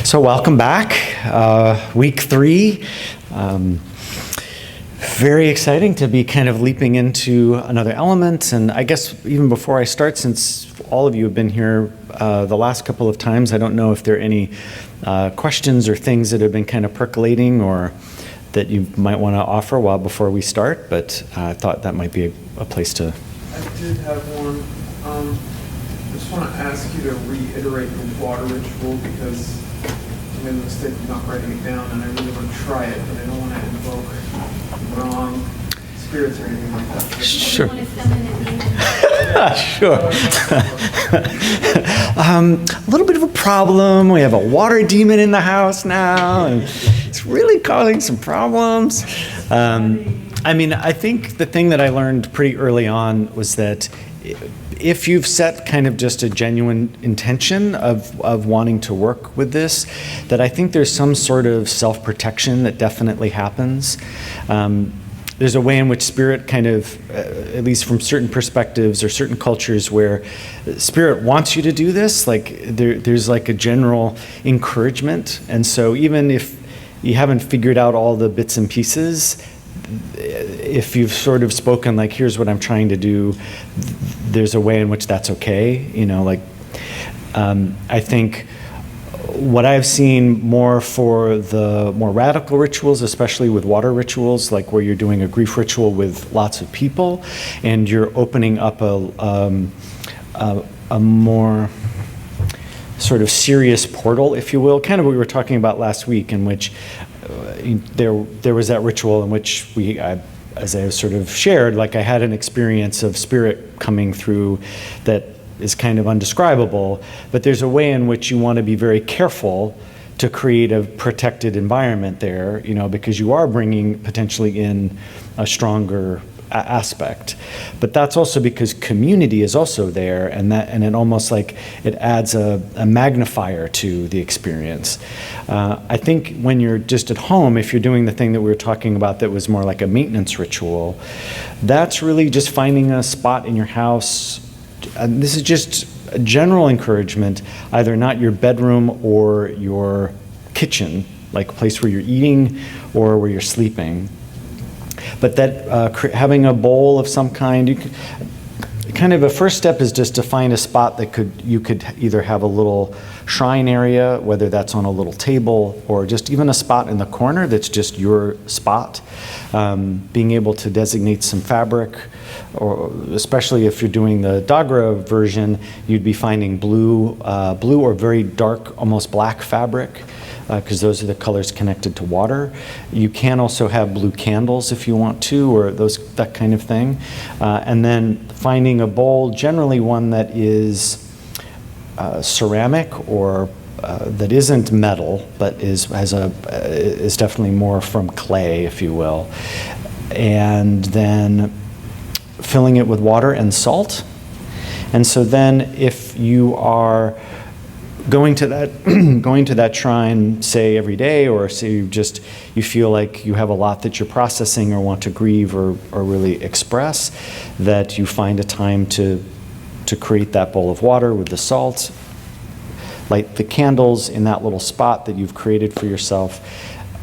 So welcome back, week 3. Very exciting to be kind of leaping into another element. And I guess even before I start, since all of you have been here the last couple of times, I don't know if there are any questions or things that have been kind of percolating or that you might want to offer before we start, but I thought that might be a place to... I did have one. I just want to ask you to reiterate the water ritual because I made the mistake of not writing it down, and I really want to try it, but I don't want to invoke wrong spirits or anything like that. Sure. Sure. A little bit of a problem. We have a water demon in the house now, and it's really causing some problems. I think the thing that I learned pretty early on was that if you've set kind of just a genuine intention of wanting to work with this, that I think there's some sort of self-protection that definitely happens. There's a way in which spirit kind of, at least from certain perspectives or certain cultures where spirit wants you to do this, like there's like a general encouragement. And so even if you haven't figured out all the bits and pieces, if you've sort of spoken like, here's what I'm trying to do, there's a way in which that's okay. I think what I've seen more for the more radical rituals, especially with water rituals, like where you're doing a grief ritual with lots of people and you're opening up a more sort of serious portal, if you will, kind of what we were talking about last week, in which there was that ritual in which as I sort of shared, like I had an experience of spirit coming through that is kind of undescribable, but there's a way in which you want to be very careful to create a protected environment there, because you are bringing potentially in a stronger aspect. But that's also because community is also there, and it almost like it adds a magnifier to the experience. I think when you're just at home, if you're doing the thing that we were talking about that was more like a maintenance ritual, that's really just finding a spot in your house. And this is just a general encouragement, either not your bedroom or your kitchen, like a place where you're eating or where you're sleeping. But that having a bowl of some kind, kind of a first step is just to find a spot that you could either have a little shrine area, whether that's on a little table or just even a spot in the corner that's just your spot. Being able to designate some fabric, or especially if you're doing the Dagra version, you'd be finding blue or very dark, almost black fabric, because those are the colors connected to water. You can also have blue candles if you want to, or that kind of thing. And then finding a bowl, generally one that is ceramic or that isn't metal, but is definitely more from clay, if you will. And then filling it with water and salt. And so then if you are going to that shrine, say every day, or say you feel like you have a lot that you're processing or want to grieve or really express, that you find a time to create that bowl of water with the salt, light the candles in that little spot that you've created for yourself.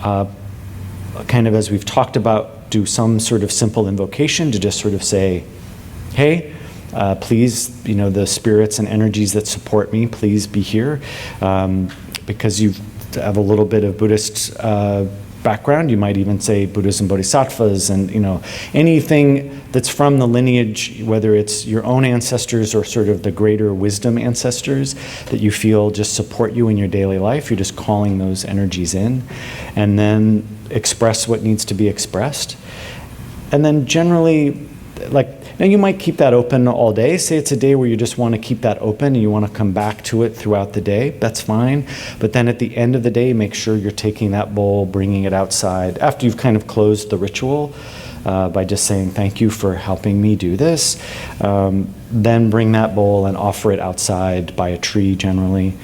Kind of as we've talked about, do some sort of simple invocation to just sort of say, hey, please, the spirits and energies that support me, please be here. Because you have a little bit of Buddhist background, you might even say Buddhas and Bodhisattvas, and anything that's from the lineage, whether it's your own ancestors or sort of the greater wisdom ancestors that you feel just support you in your daily life. You're just calling those energies in, and then express what needs to be expressed. And then generally, now you might keep that open all day. Say it's a day where you just want to keep that open and you want to come back to it throughout the day. That's fine. But then at the end of the day, make sure you're taking that bowl, bringing it outside after you've kind of closed the ritual by just saying, thank you for helping me do this. Then bring that bowl and offer it outside by a tree generally,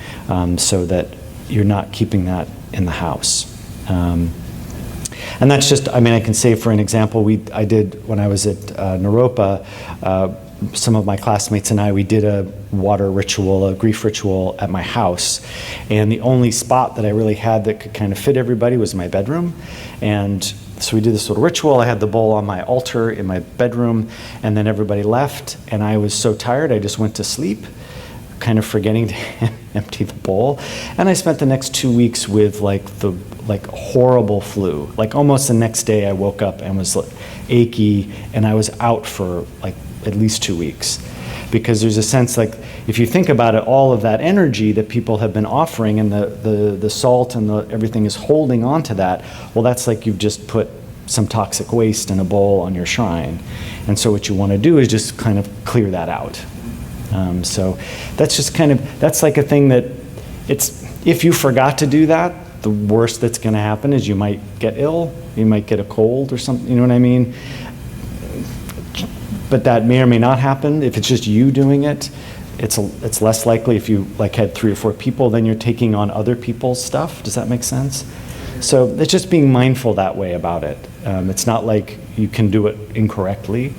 so that you're not keeping that in the house. And that's just, I can say for an example, I did when I was at Naropa, some of my classmates and I, we did a water ritual, a grief ritual at my house. And the only spot that I really had that could kind of fit everybody was my bedroom. And so we did this little ritual. I had the bowl on my altar in my bedroom, and then everybody left. And I was so tired, I just went to sleep, kind of forgetting to empty the bowl. And I spent the next 2 weeks with like horrible flu. Like almost the next day I woke up and was achy, and I was out for like at least 2 weeks. Because there's a sense like, if you think about it, all of that energy that people have been offering, and the salt and everything is holding on to that, well, that's like you've just put some toxic waste in a bowl on your shrine. And so what you want to do is just kind of clear that out. So that's just kind of, that's like a thing that if you forgot to do that, the worst that's going to happen is you might get ill, you might get a cold or something, you know what I mean? But that may or may not happen. If it's just you doing it, it's less likely. If you like had 3 or 4 people, then you're taking on other people's stuff. Does that make sense? So it's just being mindful that way about it. It's not like you can do it incorrectly.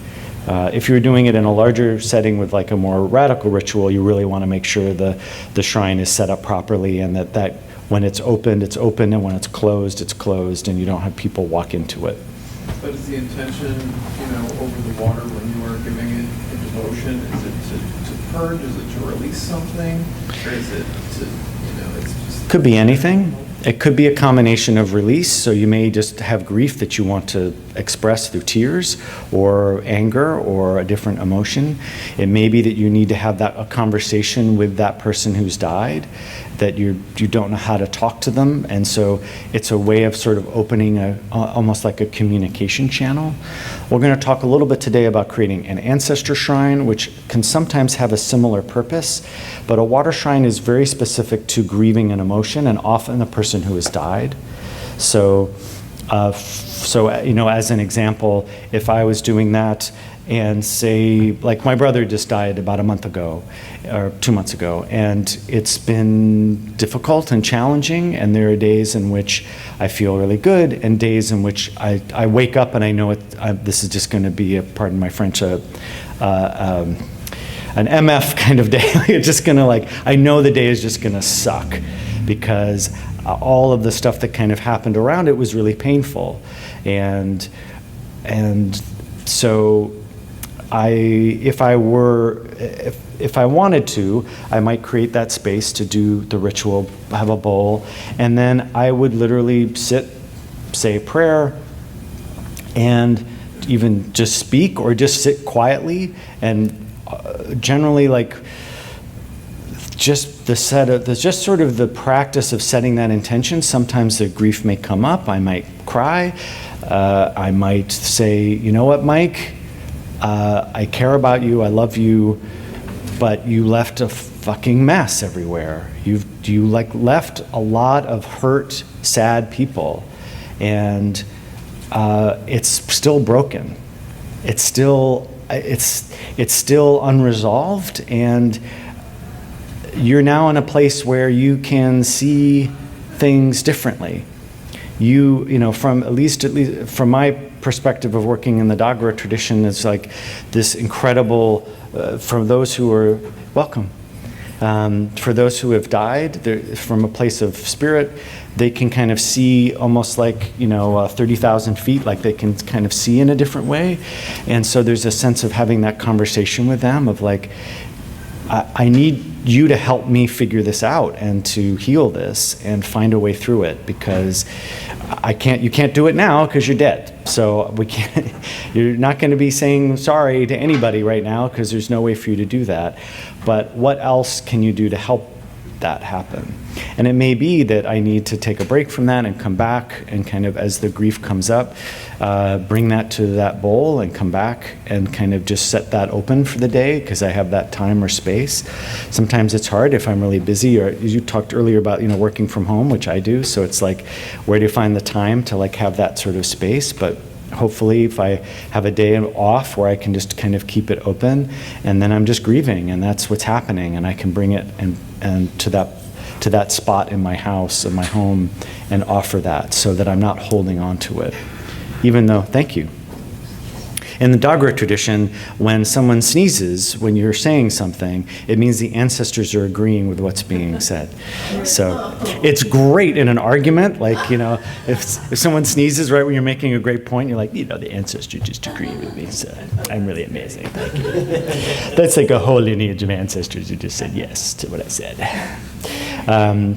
If you're doing it in a larger setting with like a more radical ritual, you really want to make sure the shrine is set up properly, and that when it's opened, and when it's closed, and you don't have people walk into it. But is the intention, over the water when you are giving it a devotion, is it to purge, is it to release something, or is it to, it's just... Could be anything. It could be a combination of release, so you may just have grief that you want to express through tears or anger or a different emotion. It may be that you need to have a conversation with that person who's died, that you don't know how to talk to them, and so it's a way of sort of opening almost like a communication channel. We're going to talk a little bit today about creating an ancestor shrine, which can sometimes have a similar purpose, but a water shrine is very specific to grieving an emotion, and often a person who has died. So as an example, if I was doing that, and say, like my brother just died about a month ago, or 2 months ago, and it's been difficult and challenging, and there are days in which I feel really good, and days in which I wake up and I know this is just going to be, pardon my French, an MF kind of day. It's just going to I know the day is just going to suck, because all of the stuff that kind of happened around it was really painful. And so if I wanted to, I might create that space to do the ritual, have a bowl, and then I would literally sit, say a prayer, and even just speak or just sit quietly, and generally just sort of the practice of setting that intention. Sometimes the grief may come up. I might cry. I might say, you know what, Mike? I care about you, I love you, but you left a fucking mess everywhere. You left a lot of hurt, sad people, and it's still broken. It's still unresolved, and you're now in a place where you can see things differently. From at least from my perspective of working in the Dagara tradition, is like this incredible, for those who are welcome, for those who have died, from a place of spirit, they can kind of see almost like 30,000 feet, like they can kind of see in a different way, and so there's a sense of having that conversation with them of like, I need you to help me figure this out and to heal this and find a way through it, because you can't do it now because you're dead. So you're not going to be saying sorry to anybody right now because there's no way for you to do that. But what else can you do to help that happen? And it may be that I need to take a break from that and come back and kind of, as the grief comes up, bring that to that bowl and come back and kind of just set that open for the day because I have that time or space. Sometimes it's hard if I'm really busy, or you talked earlier about working from home, which I do, so it's like, where do you find the time to have that sort of space? But hopefully if I have a day off where I can just kind of keep it open, and then I'm just grieving, and that's what's happening, and I can bring it and to that spot in my house, in my home, and offer that so that I'm not holding on to it. Even though, thank you. In the Dogra tradition, when someone sneezes, when you're saying something, it means the ancestors are agreeing with what's being said. So it's great in an argument, like, if someone sneezes right when you're making a great point, you're like, the ancestors just agree with me, so I'm really amazing, thank you. That's like a whole lineage of ancestors who just said yes to what I said.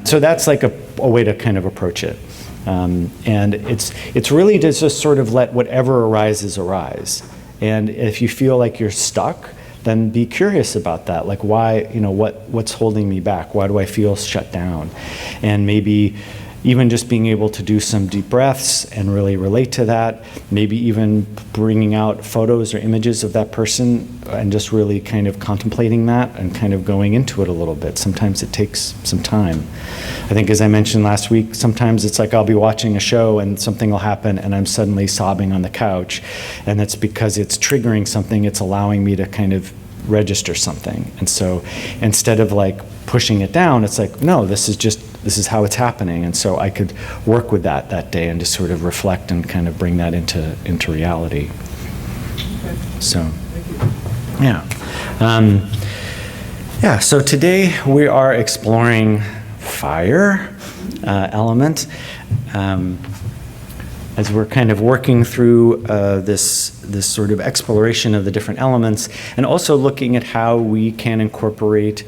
So that's like a way to kind of approach it. And it's really to just sort of let whatever arises arise. And if you feel like you're stuck, then be curious about that. Like why, what's holding me back? Why do I feel shut down? And maybe even just being able to do some deep breaths and really relate to that, maybe even bringing out photos or images of that person and just really kind of contemplating that and kind of going into it a little bit. Sometimes it takes some time. I think, as I mentioned last week, sometimes it's like I'll be watching a show and something will happen and I'm suddenly sobbing on the couch, and that's because it's triggering something. It's allowing me to kind of register something. And so instead of like pushing it down, it's like, no, this is how it's happening. And so I could work with that day and just sort of reflect and kind of bring that into reality. Okay. So, yeah. So today we are exploring fire element. As we're kind of working through this sort of exploration of the different elements, and also looking at how we can incorporate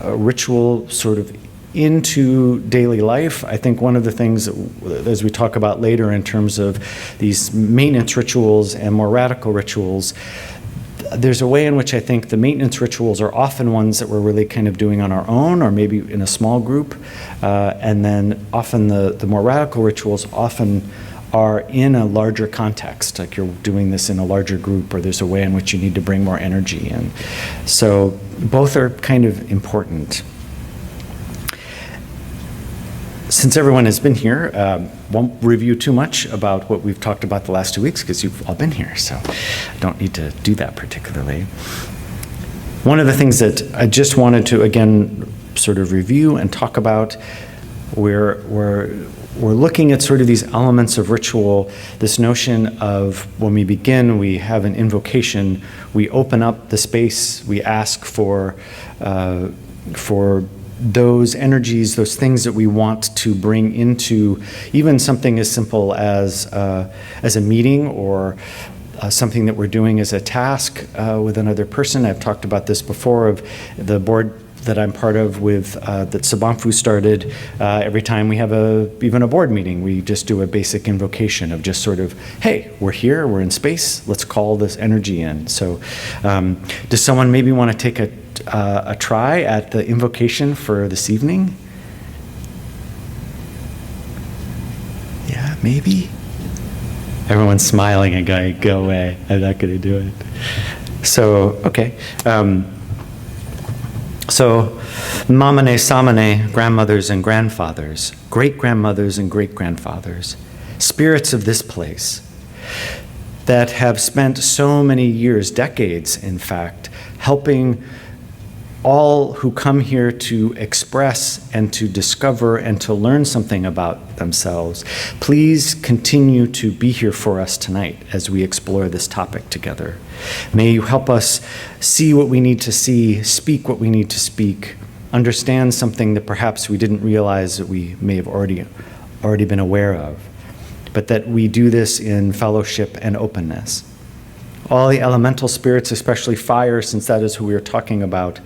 ritual sort of into daily life. I think one of the things, as we talk about later in terms of these maintenance rituals and more radical rituals, there's a way in which I think the maintenance rituals are often ones that we're really kind of doing on our own or maybe in a small group, and then often the more radical rituals often are in a larger context, like you're doing this in a larger group, or there's a way in which you need to bring more energy in. So both are kind of important. Since everyone has been here, won't review too much about what we've talked about the last 2 weeks because you've all been here, so I don't need to do that particularly. One of the things that I just wanted to, again, sort of review and talk about, we're looking at sort of these elements of ritual, this notion of when we begin, we have an invocation, we open up the space, we ask for those energies, those things that we want to bring into even something as simple as a meeting or something that we're doing as a task with another person. I've talked about this before of the board that I'm part of with that Sabamfu started. Every time we have even a board meeting, we just do a basic invocation of just sort of, hey, we're here, we're in space, let's call this energy in. So does someone maybe want to take a try at the invocation for this evening? Yeah, maybe? Everyone's smiling and going, go away, I'm not going to do it. So, okay. So, mamane, samane, grandmothers and grandfathers, great-grandmothers and great-grandfathers, spirits of this place that have spent so many years, decades in fact, helping all who come here to express and to discover and to learn something about themselves. Please continue to be here for us tonight as we explore this topic together. May you help us see what we need to see, speak what we need to speak, understand something that perhaps we didn't realize that we may have already been aware of, but that we do this in fellowship and openness. All the elemental spirits, especially fire, since that is who we are talking about,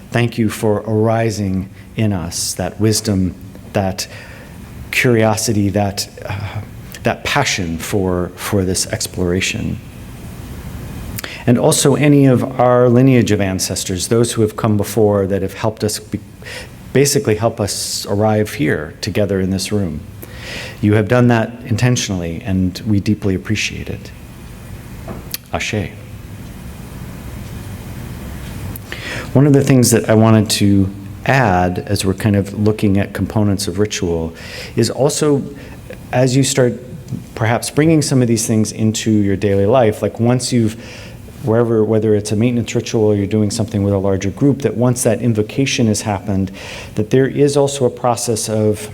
thank you for arising in us, that wisdom, that curiosity, that passion for this exploration. And also any of our lineage of ancestors, those who have come before that have helped us, basically help us arrive here together in this room. You have done that intentionally, and we deeply appreciate it. Ashe. One of the things that I wanted to add as we're kind of looking at components of ritual is also, as you start perhaps bringing some of these things into your daily life, like once you've, whether it's a maintenance ritual or you're doing something with a larger group, that once that invocation has happened, that there is also a process of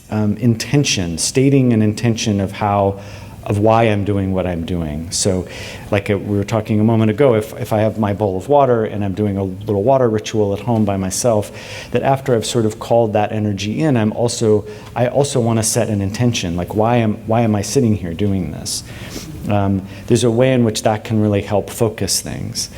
intention, stating an intention of how of why I'm doing what I'm doing. So like we were talking a moment ago, if I have my bowl of water and I'm doing a little water ritual at home by myself, that after I've sort of called that energy in, I also want to set an intention, like why am I sitting here doing this? There's a way in which that can really help focus things.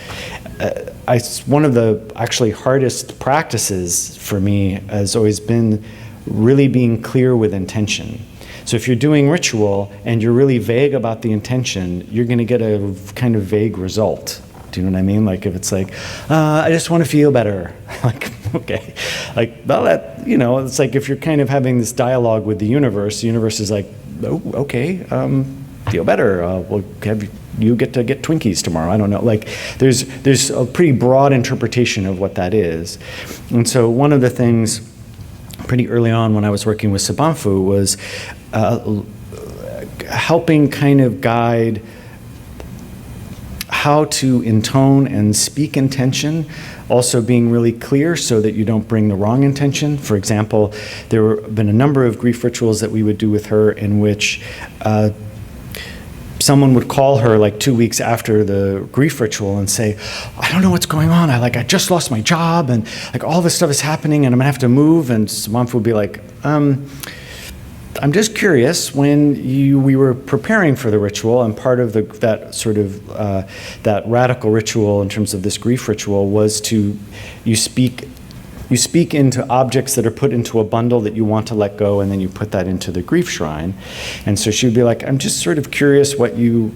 One of the actually hardest practices for me has always been really being clear with intention. So if you're doing ritual and you're really vague about the intention, you're going to get a kind of vague result. Do you know what I mean? Like if it's like, I just want to feel better. Like, okay. Like, well, that, it's like if you're kind of having this dialogue with the universe is like, oh, okay, feel better. We'll have you get to get Twinkies tomorrow. I don't know. Like there's a pretty broad interpretation of what that is. And so one of the things pretty early on when I was working with Sabanfu was helping kind of guide how to intone and speak intention, also being really clear so that you don't bring the wrong intention. For example, there have been a number of grief rituals that we would do with her in which someone would call her like 2 weeks after the grief ritual and say, I don't know what's going on. I just lost my job and like all this stuff is happening and I'm gonna have to move. And Sabanfu would be like, I'm just curious, when we were preparing for the ritual, and part of that radical ritual in terms of this grief ritual was you speak into objects that are put into a bundle that you want to let go, and then you put that into the grief shrine. And so she would be like, I'm just sort of curious what you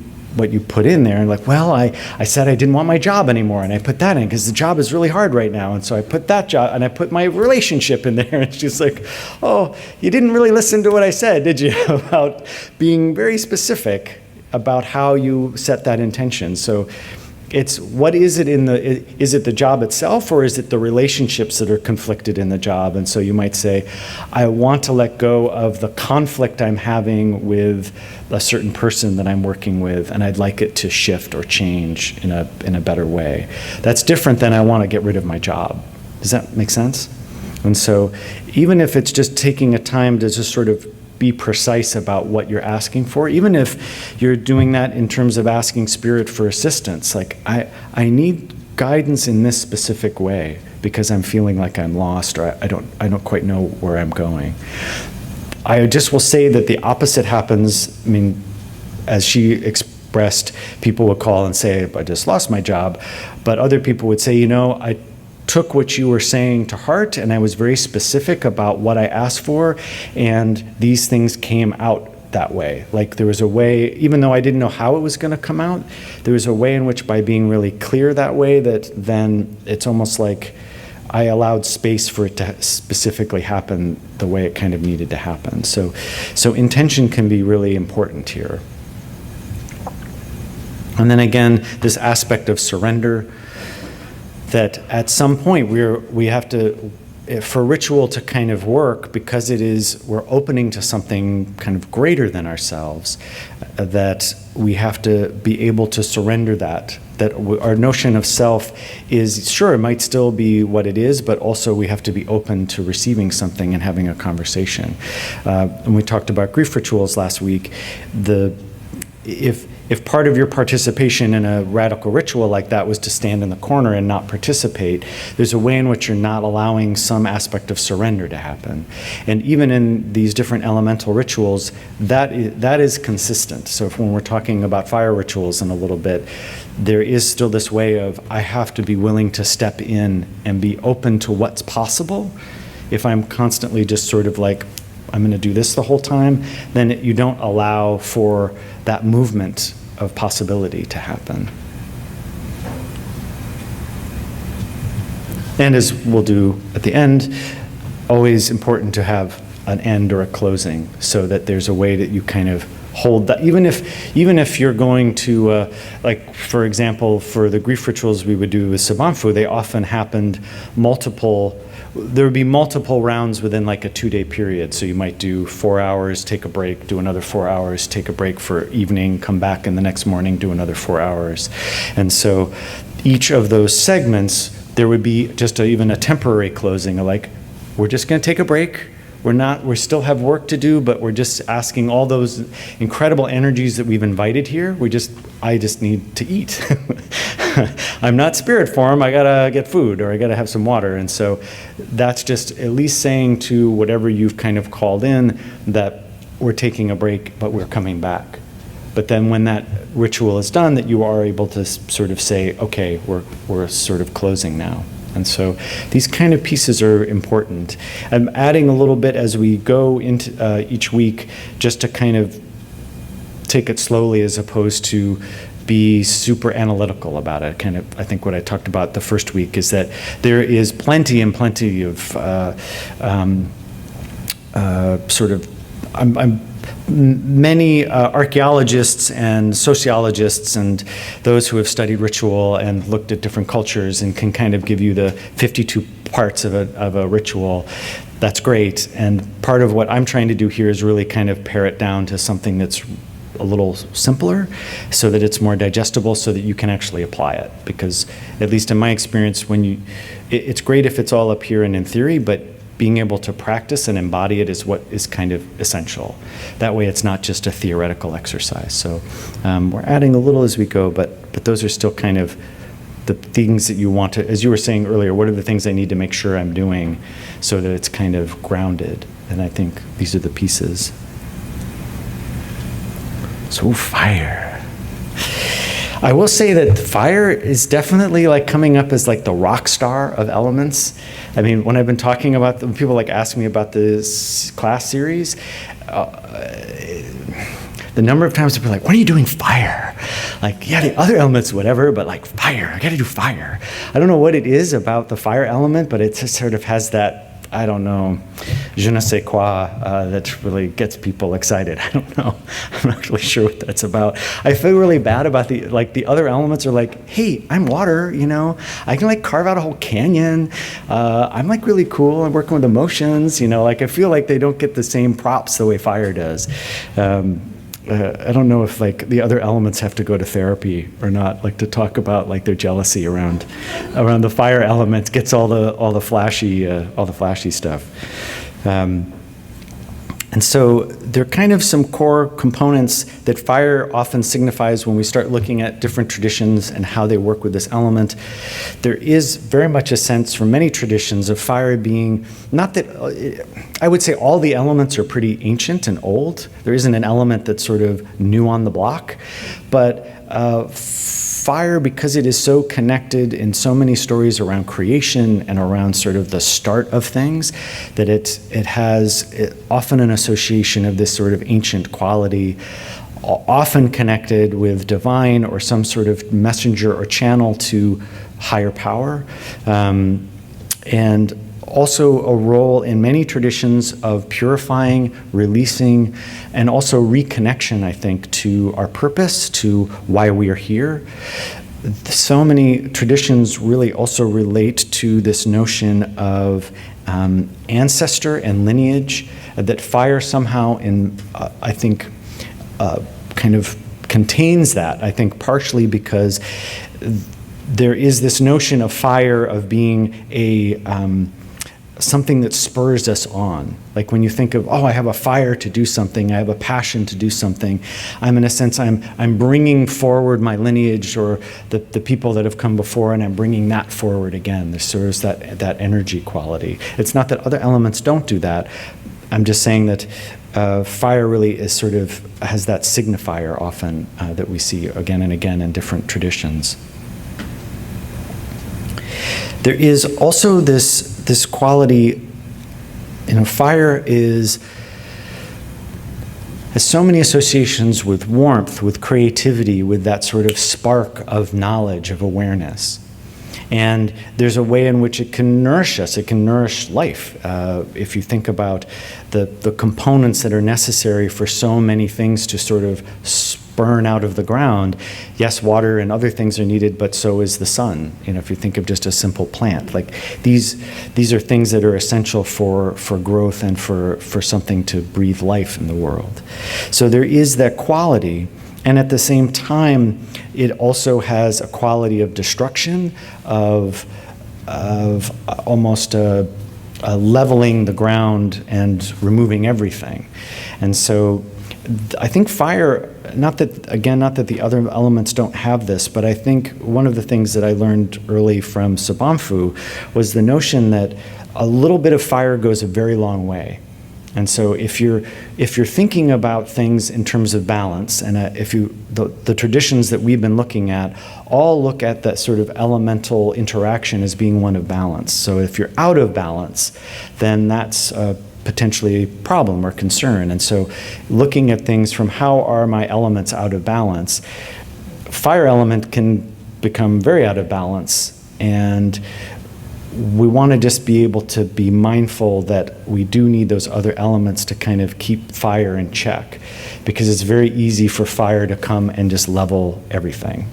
put in there. And like, well, I said I didn't want my job anymore, and I put that in because the job is really hard right now. And so I put that job, and I put my relationship in there. And she's like, oh, you didn't really listen to what I said, did you? About being very specific about how you set that intention. So it's what is it is it the job itself, or is it the relationships that are conflicted in the job? And so you might say, I want to let go of the conflict I'm having with a certain person that I'm working with, and I'd like it to shift or change in a better way. That's different than I want to get rid of my job. Does that make sense? And so even if it's just taking a time to just sort of be precise about what you're asking for, even if you're doing that in terms of asking spirit for assistance, like I need guidance in this specific way because I'm feeling like I'm lost, or I don't quite know where I'm going. I just will say that the opposite happens. I mean, as she expressed, people would call and say, I just lost my job, but other people would say, I took what you were saying to heart, and I was very specific about what I asked for, and these things came out that way. Like there was a way, even though I didn't know how it was going to come out, there was a way in which by being really clear that way, that then it's almost like I allowed space for it to specifically happen the way it kind of needed to happen. So intention can be really important here. And then again, this aspect of surrender, that at some point we have to, for ritual to kind of work, because we're opening to something kind of greater than ourselves, that we have to be able to surrender that our notion of self is, sure, it might still be what it is, but also we have to be open to receiving something and having a conversation. And we talked about grief rituals last week. If part of your participation in a radical ritual like that was to stand in the corner and not participate, there's a way in which you're not allowing some aspect of surrender to happen. And even in these different elemental rituals, that is consistent. So when we're talking about fire rituals in a little bit, there is still this way of, I have to be willing to step in and be open to what's possible. If I'm constantly just sort of like, I'm going to do this the whole time, then you don't allow for that movement of possibility to happen. And as we'll do at the end, always important to have an end or a closing, so that there's a way that you kind of hold that. Even if you're going to, like for example, for the grief rituals we would do with Sabanfu, they often happened there would be multiple rounds within like a 2-day period. So you might do 4 hours, take a break, do another 4 hours, take a break for evening, come back in the next morning, do another 4 hours. And so each of those segments, there would be just even a temporary closing, like, we're just going to take a break. we still have work to do, but we're just asking all those incredible energies that we've invited here. I just need to eat. I'm not spirit form, I gotta get food, or I gotta have some water. And so that's just at least saying to whatever you've kind of called in that we're taking a break, but we're coming back. But then when that ritual is done, that you are able to sort of say, okay, we're sort of closing now. And so these kind of pieces are important. I'm adding a little bit as we go into each week, just to kind of take it slowly as opposed to be super analytical about it. Kind of, I think what I talked about the first week is that there is plenty and plenty of many archaeologists and sociologists and those who have studied ritual and looked at different cultures and can kind of give you the 52 parts of a ritual. That's great. And part of what I'm trying to do here is really kind of pare it down to something that's a little simpler so that it's more digestible so that you can actually apply it. Because at least in my experience, it's great if it's all up here and in theory, but being able to practice and embody it is what is kind of essential. That way it's not just a theoretical exercise. So we're adding a little as we go, but those are still kind of the things that you want to, as you were saying earlier, what are the things I need to make sure I'm doing so that it's kind of grounded? And I think these are the pieces. So fire. I will say that fire is definitely like coming up as like the rock star of elements. I mean, when I've been talking about, when people like ask me about this class series, the number of times people are like, when are you doing fire? Like, yeah, the other elements, whatever, but like fire, I gotta do fire. I don't know what it is about the fire element, but it just sort of has that, I don't know, je ne sais quoi, that really gets people excited. I don't know. I'm not really sure what that's about. I feel really bad about the other elements are like, hey, I'm water, you know? I can like carve out a whole canyon. I'm like really cool. I'm working with emotions, you know? Like I feel like they don't get the same props the way fire does. I don't know if like the other elements have to go to therapy or not, like to talk about like their jealousy around the fire element gets all the flashy stuff. And so there are kind of some core components that fire often signifies when we start looking at different traditions and how they work with this element. There is very much a sense from many traditions of fire being, not that, I would say all the elements are pretty ancient and old. There isn't an element that's sort of new on the block, but fire, because it is so connected in so many stories around creation and around sort of the start of things, that it has often an association of this sort of ancient quality, often connected with divine or some sort of messenger or channel to higher power, and also a role in many traditions of purifying, releasing, and also reconnection, I think, to our purpose, to why we are here. So many traditions really also relate to this notion of ancestor and lineage, that fire somehow I think, kind of contains that, I think partially because there is this notion of fire of being something that spurs us on. Like when you think of, oh, I have a fire to do something, I have a passion to do something, I'm in a sense, I'm bringing forward my lineage or the people that have come before, and I'm bringing that forward again. There's sort of that energy quality. It's not that other elements don't do that. I'm just saying that fire really is sort of, has that signifier often that we see again and again in different traditions. There is also this quality, you know, fire has so many associations with warmth, with creativity, with that sort of spark of knowledge, of awareness. And there's a way in which it can nourish us, it can nourish life. If you think about the components that are necessary for so many things to sort of burn out of the ground, yes, water and other things are needed, but so is the sun. You know, if you think of just a simple plant, like these are things that are essential for growth and for something to breathe life in the world. So there is that quality, and at the same time, it also has a quality of destruction, of almost leveling the ground and removing everything. And so I think fire, not that the other elements don't have this, but I think one of the things that I learned early from Sabamfu was the notion that a little bit of fire goes a very long way. And so if you're thinking about things in terms of balance, and the traditions that we've been looking at all look at that sort of elemental interaction as being one of balance. So if you're out of balance, then that's potentially a problem or concern. And so looking at things from how are my elements out of balance, fire element can become very out of balance, and we want to just be able to be mindful that we do need those other elements to kind of keep fire in check, because it's very easy for fire to come and just level everything.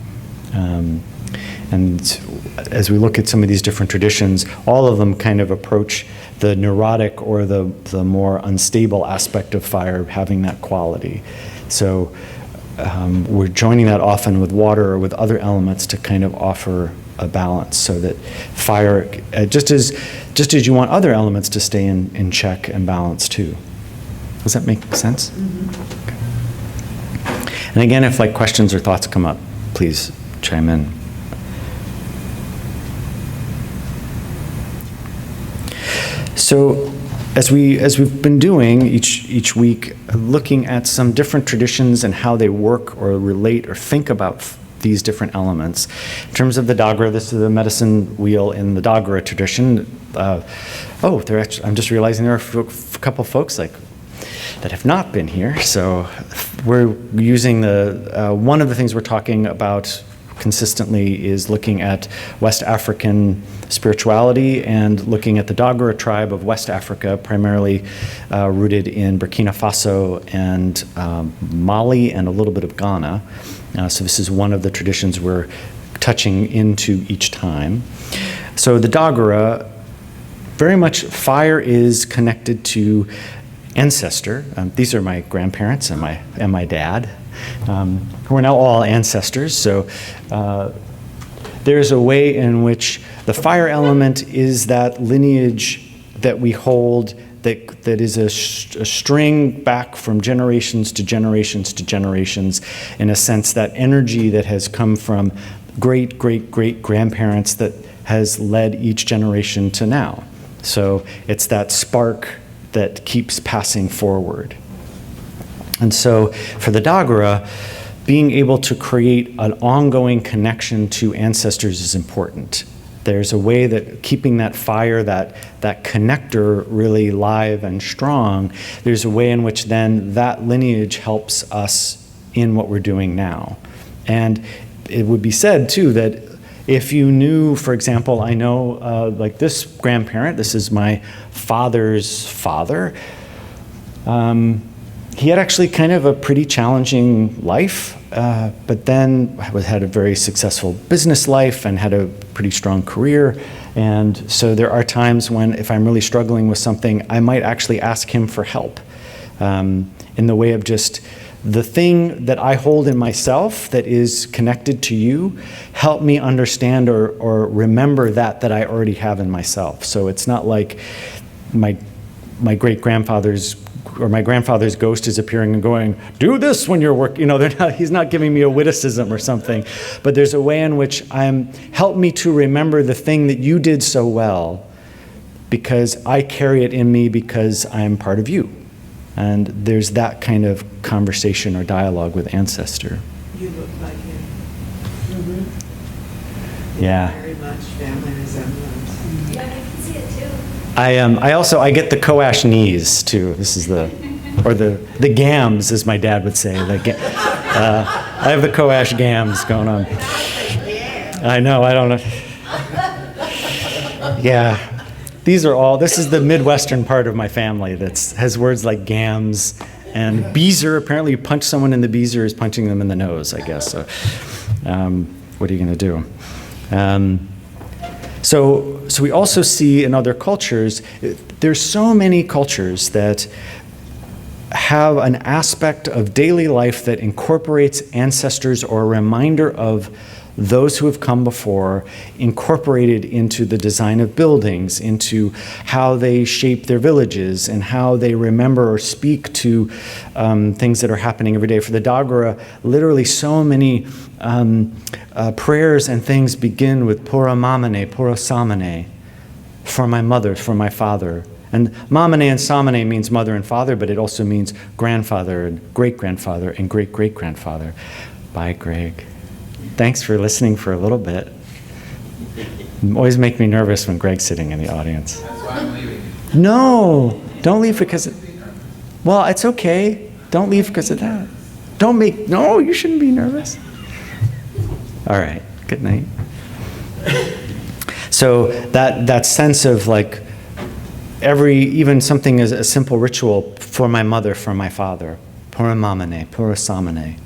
And as we look at some of these different traditions, all of them kind of approach the neurotic or the more unstable aspect of fire having that quality. So we're joining that often with water or with other elements to kind of offer a balance, so that fire, just as you want other elements to stay in check and balance too. Does that make sense? Mm-hmm. Okay. And again, if like questions or thoughts come up, please chime in. So as we've been doing each week, looking at some different traditions and how they work or relate or think about these different elements. In terms of the Dagra, this is the medicine wheel in the Dagra tradition. I'm just realizing there are a couple folks that have not been here. So we're using one of the things we're talking about consistently is looking at West African spirituality and looking at the Dagra tribe of West Africa, primarily rooted in Burkina Faso and Mali and a little bit of Ghana. So this is one of the traditions we're touching into each time. So the Dagra, very much fire is connected to ancestor. These are my grandparents and my dad, who are now all ancestors. So there's a way in which the fire element is that lineage that we hold that is a string back from generations to generations to generations, in a sense, that energy that has come from great, great, great grandparents that has led each generation to now. So it's that spark that keeps passing forward. And so for the Dagra, being able to create an ongoing connection to ancestors is important. There's a way that keeping that fire, that connector really live and strong, there's a way in which then that lineage helps us in what we're doing now. And it would be said too that if you knew, for example, I know like this grandparent, this is my father's father, he had actually kind of a pretty challenging life, but then had a very successful business life and had a pretty strong career. And so there are times when, if I'm really struggling with something, I might actually ask him for help in the way of just the thing that I hold in myself that is connected to you, help me understand or remember that I already have in myself. So it's not like my great-grandfather's or my grandfather's ghost is appearing and going, do this when you're working. He's not giving me a witticism or something, but there's a way in which help me to remember the thing that you did so well, because I carry it in me because I'm part of you. And there's that kind of conversation or dialogue with ancestor. You look like him. Mm-hmm. Yeah. Very much family resemblance. Yeah, I can see it too. I get the Coash knees too. This is the gams, as my dad would say. I have the Coash gams going on. I know, I don't know. Yeah. This is the Midwestern part of my family that has words like gams and beezer. Apparently you punch someone in the beezer is punching them in the nose, I guess. So what are you going to do? So we also see in other cultures, there's so many cultures that have an aspect of daily life that incorporates ancestors or a reminder of those who have come before, incorporated into the design of buildings, into how they shape their villages, and how they remember or speak to things that are happening every day. For the Dagara, literally so many prayers and things begin with Pura Mamane, Pura Samane, for my mother, for my father. And Mamane and Samane means mother and father, but it also means grandfather and great-grandfather and great-great-grandfather. Bye, Greg. Thanks for listening for a little bit. Always make me nervous when Greg's sitting in the audience. That's why I'm leaving. No, don't leave because well, it's okay. Don't leave because of that. No, you shouldn't be nervous. All right, good night. So that sense of like even something as a simple ritual for my mother, for my father, Pura Mamane, Pura Samane.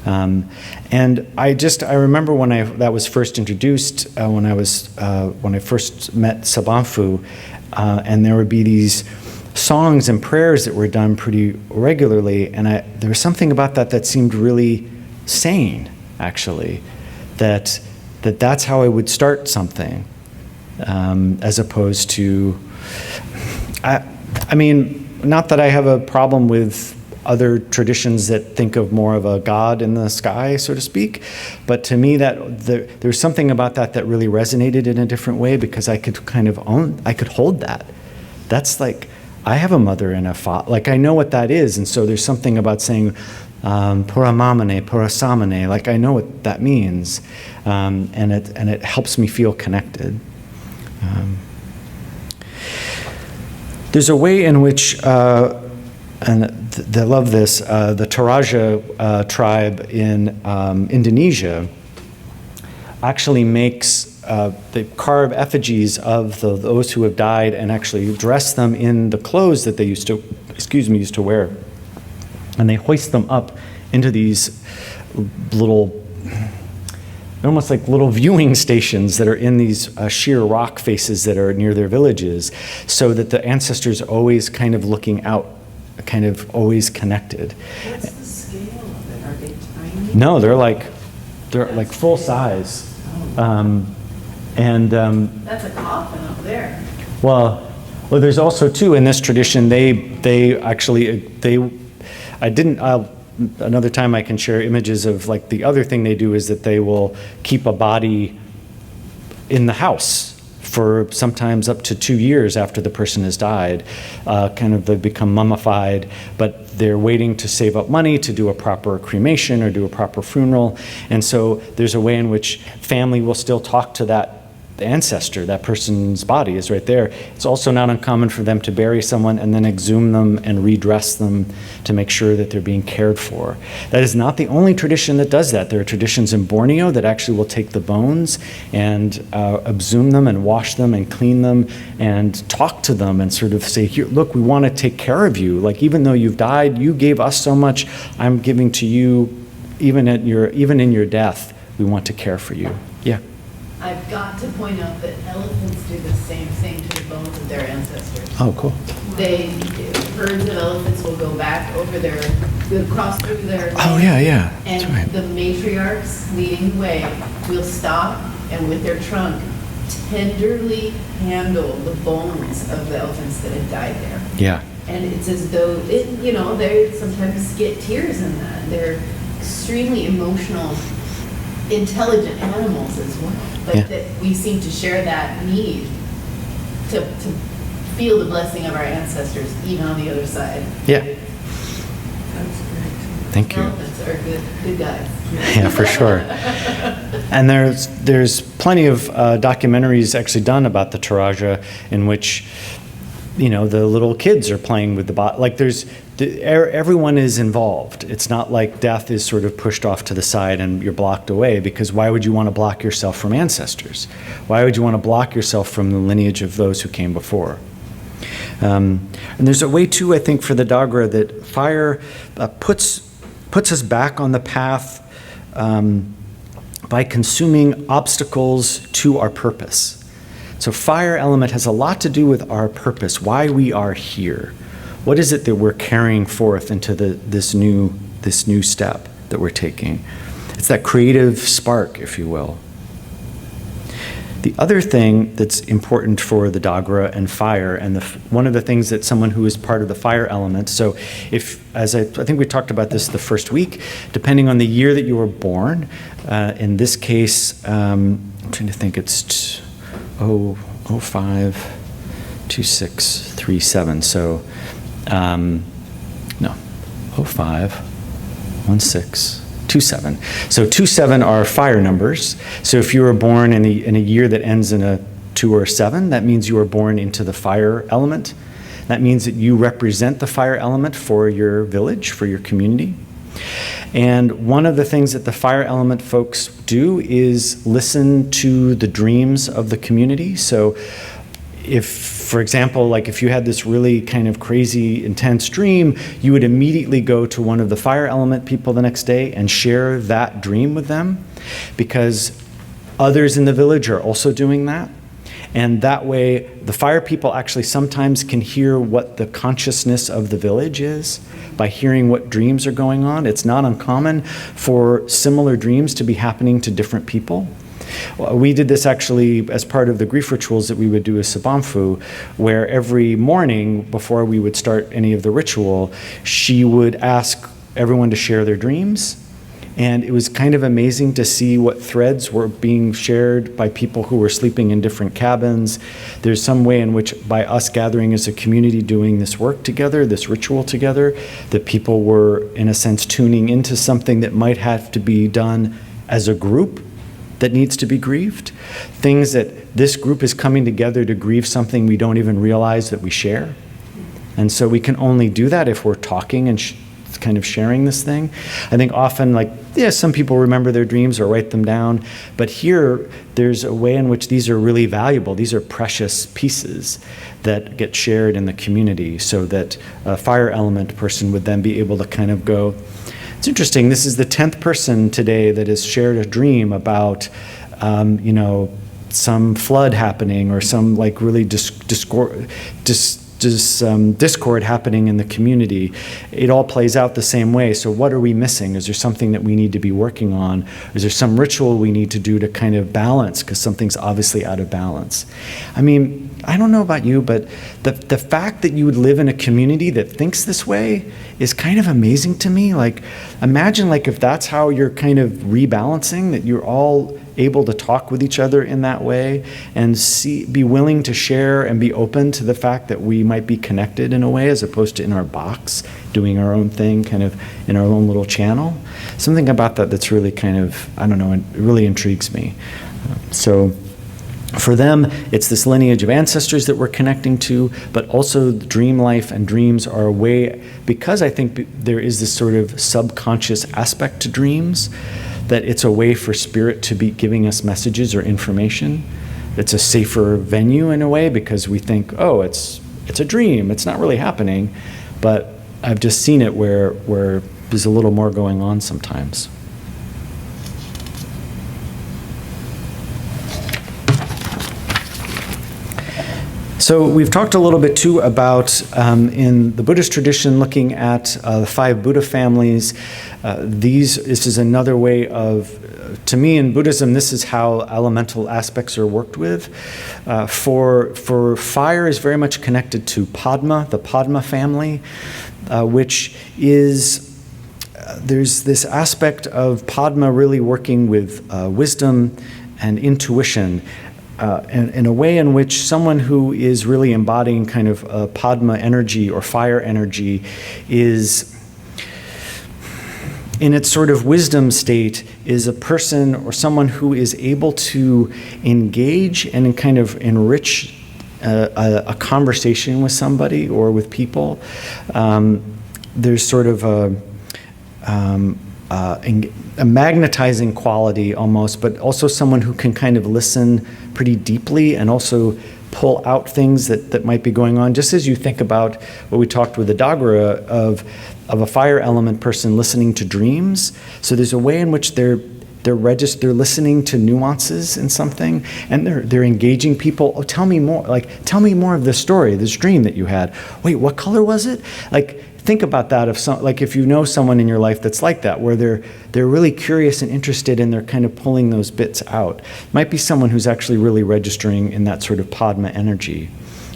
And I remember when that was first introduced, when I first met Sabanfu, and there would be these songs and prayers that were done pretty regularly, and there was something about that seemed really sane, actually, that's how I would start something, as opposed to, I mean, not that I have a problem with other traditions that think of more of a God in the sky, so to speak, but to me there's something about that really resonated in a different way, because I could I could hold that. That's like, I have a mother and a father, like I know what that is, and so there's something about saying Pura Mamane, Pura Samane, like I know what that means, and it helps me feel connected. There's a way in which, and they love this, the Toraja tribe in Indonesia actually makes, they carve effigies of those who have died and actually dress them in the clothes that they used to wear. And they hoist them up into these almost like little viewing stations that are in these sheer rock faces that are near their villages, so that the ancestors are always kind of looking out, kind of always connected. What's the scale of it? Are they tiny? No, they're like full size. That's a coffin up there. Well, there's also too in this tradition another time I can share images of like the other thing they do is that they will keep a body in the house for sometimes up to 2 years after the person has died. They become mummified, but they're waiting to save up money to do a proper cremation or do a proper funeral. And so there's a way in which family will still talk to that ancestor. That person's body is right there. It's also not uncommon for them to bury someone and then exhume them and redress them to make sure that they're being cared for. That is not the only tradition that does that. There are traditions in Borneo that actually will take the bones and exhume them and wash them and clean them and talk to them and sort of say, here, look, we want to take care of you. Like, even though you've died, you gave us so much, I'm giving to you, even in your death, we want to care for you. Yeah. I've got to point out that elephants do the same thing to the bones of their ancestors. Oh, cool. Herds of elephants will go back over they'll cross through their Oh, yeah. That's and right. the matriarchs leading the way will stop and with their trunk tenderly handle the bones of the elephants that had died there. Yeah. And it's as though, they sometimes get tears in that. They're extremely emotional, intelligent animals as well. But Yeah. that we seem to share that need to feel the blessing of our ancestors, even on the other side. Yeah. That's great. Thank you. Elephants are good guys. Yeah, for sure. And there's plenty of documentaries actually done about the Toraja in which, the little kids are playing with the body. Like everyone is involved. It's not like death is sort of pushed off to the side and you're blocked away, because why would you want to block yourself from ancestors? Why would you want to block yourself from the lineage of those who came before? And there's a way too, I think, for the Dagara that fire puts us back on the path by consuming obstacles to our purpose. So fire element has a lot to do with our purpose, why we are here. What is it that we're carrying forth into this new step that we're taking? It's that creative spark, if you will. The other thing that's important for the Dagara and fire, and one of the things that someone who is part of the fire element, so if, as I think we talked about this the first week, depending on the year that you were born, in this case, I'm trying to think, it's 052637, so, no, 051627. So 27 are fire numbers. So if you were born in a year that ends in a 2 or 7, that means you were born into the fire element. That means that you represent the fire element for your village, for your community. And one of the things that the fire element folks do is listen to the dreams of the community. So if, for example, like if you had this really kind of crazy, intense dream, you would immediately go to one of the fire element people the next day and share that dream with them, because others in the village are also doing that. And that way, the fire people actually sometimes can hear what the consciousness of the village is by hearing what dreams are going on. It's not uncommon for similar dreams to be happening to different people. We did this actually as part of the grief rituals that we would do as Sabamfu, where every morning before we would start any of the ritual, she would ask everyone to share their dreams. And it was kind of amazing to see what threads were being shared by people who were sleeping in different cabins. There's some way in which, by us gathering as a community doing this work together, this ritual together, that people were, in a sense, tuning into something that might have to be done as a group that needs to be grieved. Things that this group is coming together to grieve something we don't even realize that we share. And so we can only do that if we're talking and kind of sharing this thing. I think often, like, yeah, some people remember their dreams or write them down, but here there's a way in which these are really valuable. These are precious pieces that get shared in the community, so that a fire element person would then be able to kind of go, it's interesting, this is the 10th person today that has shared a dream about, some flood happening or some like really discord happening in the community. It all plays out the same way. So what are we missing? Is there something that we need to be working on? Is there some ritual we need to do to kind of balance, because something's obviously out of balance? I mean, I don't know about you, but the fact that you would live in a community that thinks this way is kind of amazing to me. Like, imagine like if that's how you're kind of rebalancing, that you're all able to talk with each other in that way and be willing to share and be open to the fact that we might be connected in a way, as opposed to in our box doing our own thing, kind of in our own little channel. Something about that that's really kind of, I don't know, it really intrigues me. So for them, it's this lineage of ancestors that we're connecting to, but also dream life and dreams are a way, because I think there is this sort of subconscious aspect to dreams, that it's a way for spirit to be giving us messages or information. It's a safer venue in a way, because we think, oh, it's a dream, it's not really happening. But I've just seen it where there's a little more going on sometimes. So we've talked a little bit too about, in the Buddhist tradition, looking at the 5 Buddha families. This is another way of, to me in Buddhism, this is how elemental aspects are worked with. For fire is very much connected to Padma, the Padma family, which is, there's this aspect of Padma really working with wisdom and intuition. And in a way in which someone who is really embodying kind of Padma energy or fire energy is, in its sort of wisdom state, is a person or someone who is able to engage and kind of enrich a conversation with somebody or with people. There's sort of a magnetizing quality almost, but also someone who can kind of listen pretty deeply and also pull out things that might be going on. Just as you think about what we talked with the Dagara of a fire element person listening to dreams. So there's a way in which they're listening to nuances in something, and they're engaging people. Oh, tell me more. Like, tell me more of this story, this dream that you had. Wait, what color was it? Like, think about that if you know someone in your life that's like that, where they're really curious and interested and they're kind of pulling those bits out. Might be someone who's actually really registering in that sort of Padma energy.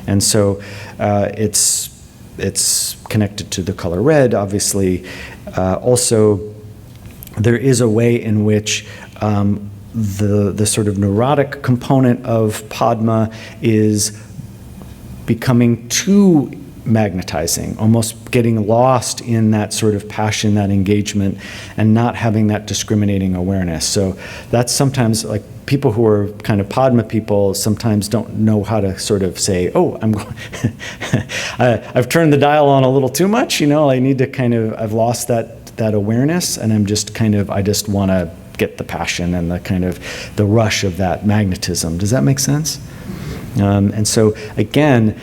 And so it's connected to the color red, obviously. Also, there is a way in which the sort of neurotic component of Padma is becoming too magnetizing, almost getting lost in that sort of passion, that engagement, and not having that discriminating awareness. So that's sometimes, like, people who are kind of Padma people sometimes don't know how to sort of say, oh, I've turned the dial on a little too much, I need to I've lost that awareness, and I just want to get the passion and the kind of the rush of that magnetism. Does that make sense? And so again,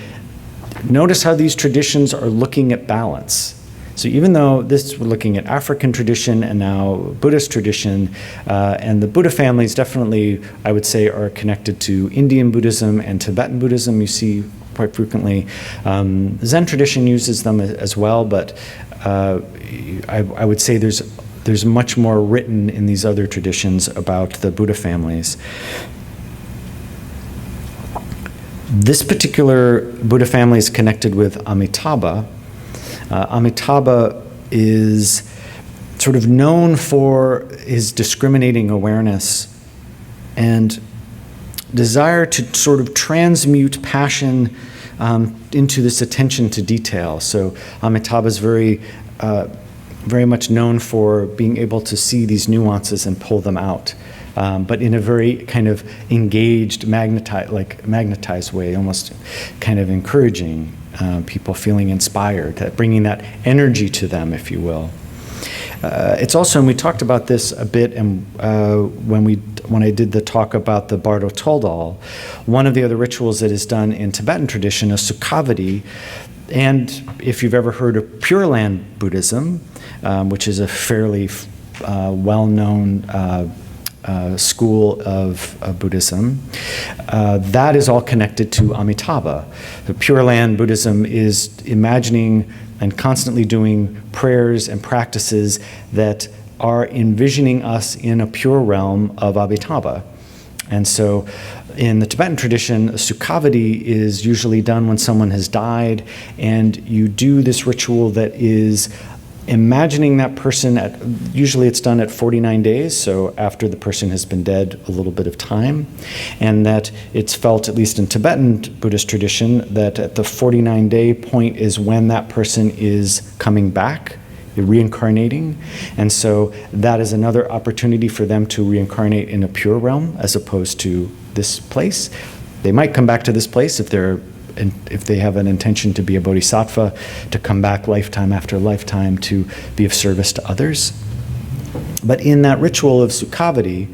notice how these traditions are looking at balance. So even though we're looking at African tradition and now Buddhist tradition, and the Buddha families definitely, I would say, are connected to Indian Buddhism and Tibetan Buddhism, you see quite frequently. Zen tradition uses them as well, but I would say there's much more written in these other traditions about the Buddha families. This particular Buddha family is connected with Amitabha. Amitabha is sort of known for his discriminating awareness and desire to sort of transmute passion into this attention to detail. So Amitabha is very much known for being able to see these nuances and pull them out. But in a very kind of engaged, magnetized way, almost kind of encouraging people, feeling inspired, bringing that energy to them, if you will. It's also, and we talked about this a bit, and when I did the talk about the Bardo Toldal, one of the other rituals that is done in Tibetan tradition is Sukhavati. And if you've ever heard of Pure Land Buddhism, which is a fairly well-known school of Buddhism, that is all connected to Amitabha. The Pure Land Buddhism is imagining and constantly doing prayers and practices that are envisioning us in a pure realm of Amitabha. And so in the Tibetan tradition, Sukhavati is usually done when someone has died, and you do this ritual that is imagining that person usually it's done at 49 days, so after the person has been dead a little bit of time, and that it's felt, at least in Tibetan Buddhist tradition, that at the 49-day point is when that person is coming back, reincarnating, and so that is another opportunity for them to reincarnate in a pure realm as opposed to this place. They might come back to this place if they have an intention to be a bodhisattva, to come back lifetime after lifetime to be of service to others. But in that ritual of Sukhavati,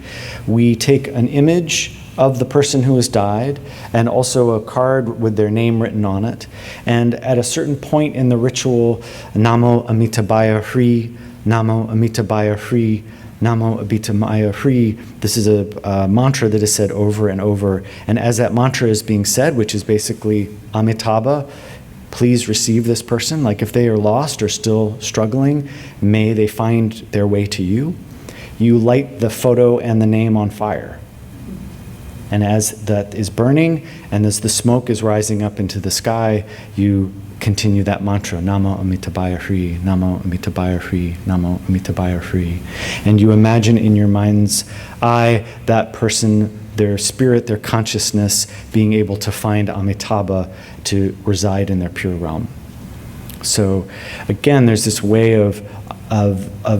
we take an image of the person who has died and also a card with their name written on it. And at a certain point in the ritual, Namo Amitabhaya Hri, Namo Amitabhaya Hri, Namo Amitabhaya Hri. This is a mantra that is said over and over. And as that mantra is being said, which is basically Amitabha, please receive this person. Like if they are lost or still struggling, may they find their way to you. You light the photo and the name on fire. And as that is burning, and as the smoke is rising up into the sky, you continue that mantra, Namo Amitabhaya Hri, Namo Amitabhaya Hri, Namo Amitabhaya Hri. And you imagine in your mind's eye that person, their spirit, their consciousness, being able to find Amitabha to reside in their pure realm. So again, there's this way of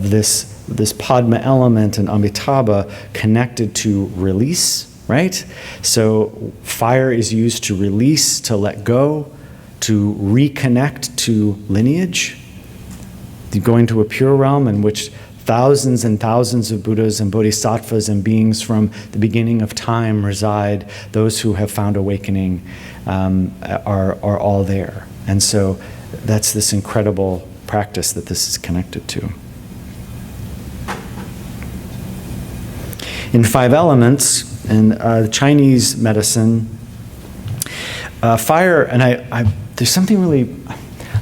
this Padma element and Amitabha connected to release, right? So fire is used to release, to let go, to reconnect to lineage, going to a pure realm in which thousands and thousands of Buddhas and Bodhisattvas and beings from the beginning of time reside. Those who have found awakening are all there. And so that's this incredible practice that this is connected to. In 5 elements, in Chinese medicine, fire, and there's something really,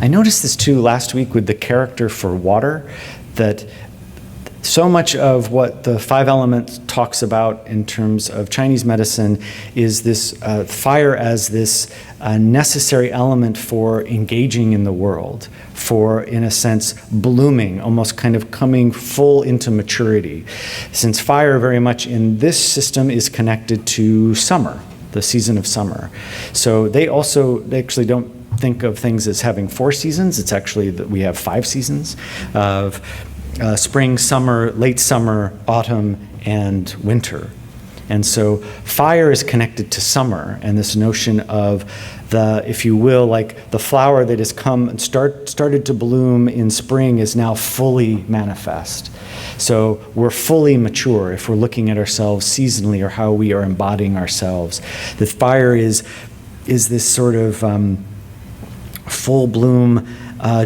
I noticed this too last week with the character for water, that so much of what the 5 elements talks about in terms of Chinese medicine is this fire as this necessary element for engaging in the world, for, in a sense, blooming, almost kind of coming full into maturity. Since fire very much in this system is connected to summer, the season of summer. So they actually don't think of things as having 4 seasons. It's actually that we have 5 seasons of spring, summer, late summer, autumn, and winter. And so fire is connected to summer, and this notion of the, if you will, like the flower that has come and started to bloom in spring is now fully manifest. So we're fully mature if we're looking at ourselves seasonally or how we are embodying ourselves. The fire is this sort of full bloom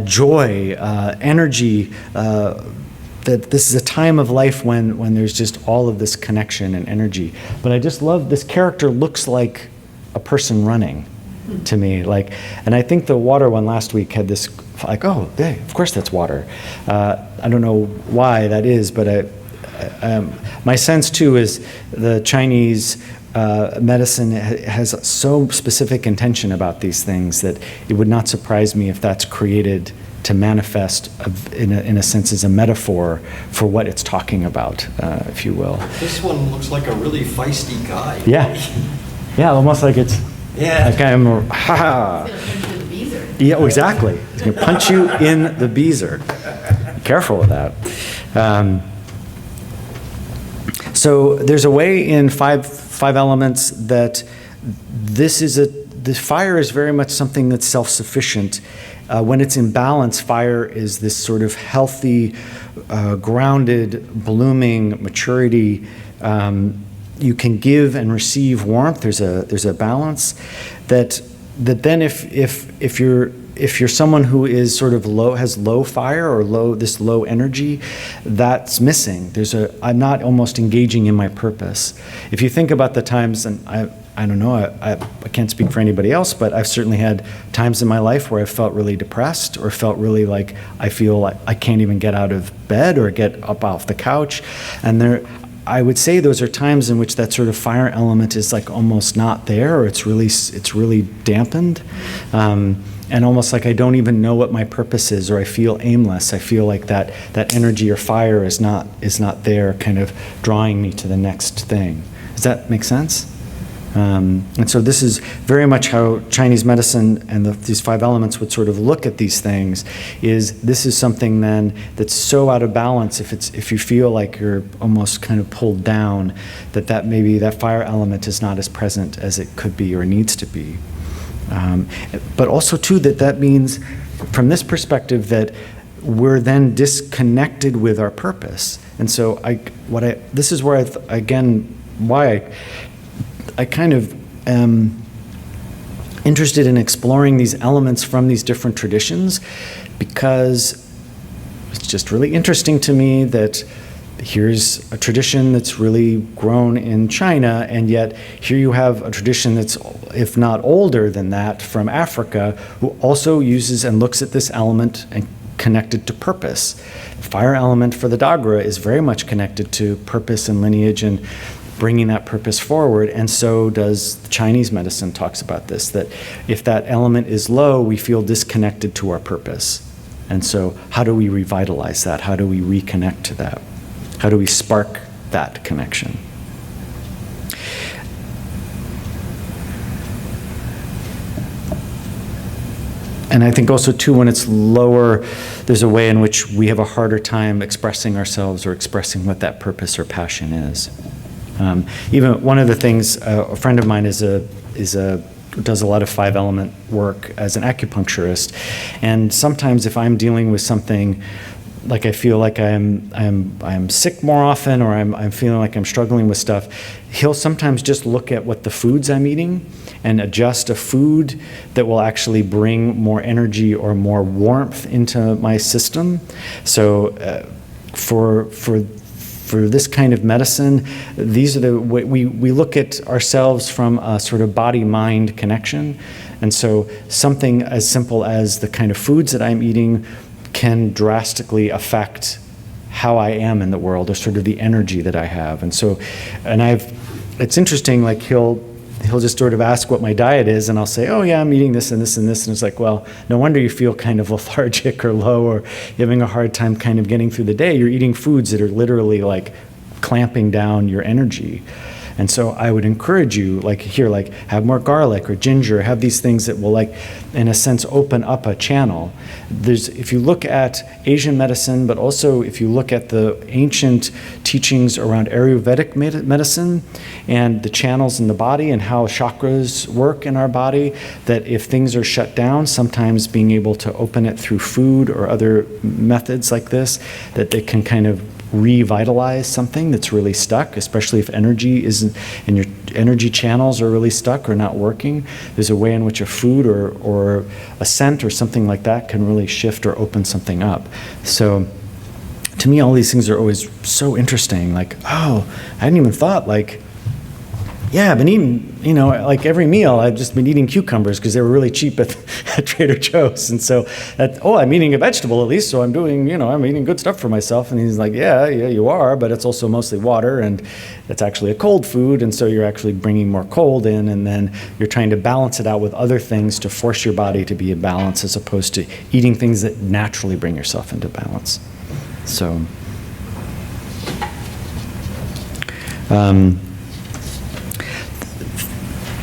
joy, energy, that this is a time of life when there's just all of this connection and energy. But I just love this character looks like a person running to me. Like, and I think the water one last week had this, like, oh, hey, of course that's water. I don't know why that is, but my sense too is the Chinese medicine has so specific intention about these things that it would not surprise me if that's created to manifest in a sense as a metaphor for what it's talking about, if you will. This one looks like a really feisty guy. Yeah, almost like it's like I'm ha. It's gonna punch you in the beezer. Yeah, exactly. It's gonna punch you in the beezer. Be careful with that. So there's a way in five elements that the fire is very much something that's self-sufficient. When it's in balance, fire is this sort of healthy, grounded, blooming maturity. You can give and receive warmth. There's a balance that then if you're someone who is sort of has low fire or low energy, that's missing. I'm not almost engaging in my purpose. If you think about the times, and I don't know, I can't speak for anybody else, but I've certainly had times in my life where I felt really depressed or felt really like I feel like I can't even get out of bed or get up off the couch. And I would say those are times in which that sort of fire element is like almost not there, or it's really dampened. And almost like I don't even know what my purpose is, or I feel aimless. I feel like that energy or fire is not there, kind of drawing me to the next thing. Does that make sense? And so this is very much how Chinese medicine and these 5 elements would sort of look at these things. This is something then that's so out of balance. If you feel like you're almost kind of pulled down, that maybe that fire element is not as present as it could be or needs to be. But also too that means, from this perspective, that we're then disconnected with our purpose. And so this is where why I kind of am interested in exploring these elements from these different traditions, because it's just really interesting to me that here's a tradition that's really grown in China, and yet here you have a tradition that's, if not older than that, from Africa, who also uses and looks at this element and connected to purpose. The fire element for the Dagra is very much connected to purpose and lineage and bringing that purpose forward, and so does Chinese medicine talks about this, that if that element is low, we feel disconnected to our purpose. And so how do we revitalize that? How do we reconnect to that? How do we spark that connection? And I think also too, when it's lower, there's a way in which we have a harder time expressing ourselves or expressing what that purpose or passion is. Even one of the things, a friend of mine does a lot of 5 element work as an acupuncturist, and sometimes if I'm dealing with something like I feel like I'm sick more often, or I'm feeling like I'm struggling with stuff, he'll sometimes just look at what the foods I'm eating and adjust a food that will actually bring more energy or more warmth into my system. So for for this kind of medicine, these are we look at ourselves from a sort of body-mind connection. And so something as simple as the kind of foods that I'm eating can drastically affect how I am in the world, or sort of the energy that I have. And so, it's interesting, like he'll just sort of ask what my diet is, and I'll say, oh yeah, I'm eating this and this and this. And it's like, well, no wonder you feel kind of lethargic or low, or having a hard time kind of getting through the day. You're eating foods that are literally like clamping down your energy. And so I would encourage you, like here, like have more garlic or ginger, have these things that will, like, in a sense, open up a channel. If you look at Asian medicine, but also if you look at the ancient teachings around Ayurvedic medicine and the channels in the body and how chakras work in our body, that if things are shut down, sometimes being able to open it through food or other methods like this, that they can kind of revitalize something that's really stuck, especially if energy isn't, and your energy channels are really stuck or not working. There's a way in which a food or a scent or something like that can really shift or open something up. So to me, all these things are always so interesting. Like, oh, I hadn't even thought, like, yeah, I've been eating, like every meal, I've just been eating cucumbers because they were really cheap at Trader Joe's. And so, I'm eating a vegetable at least, so I'm doing, I'm eating good stuff for myself. And he's like, yeah, you are, but it's also mostly water, and it's actually a cold food, and so you're actually bringing more cold in, and then you're trying to balance it out with other things to force your body to be in balance, as opposed to eating things that naturally bring yourself into balance. So,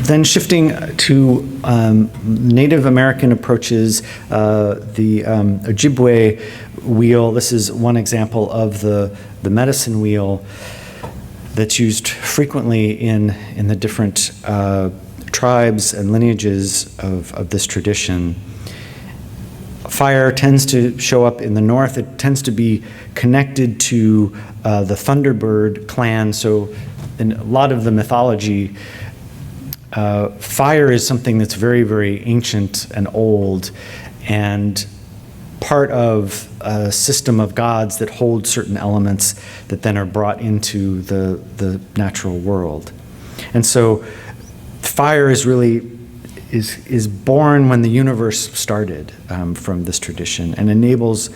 then shifting to Native American approaches, the Ojibwe wheel. This is one example of the medicine wheel that's used frequently in the different tribes and lineages of this tradition. Fire tends to show up in the north. It tends to be connected to the Thunderbird clan. So in a lot of the mythology, fire is something that's very, very ancient and old, and part of a system of gods that hold certain elements that then are brought into the natural world. And so fire is really is born when the universe started, from this tradition, and enables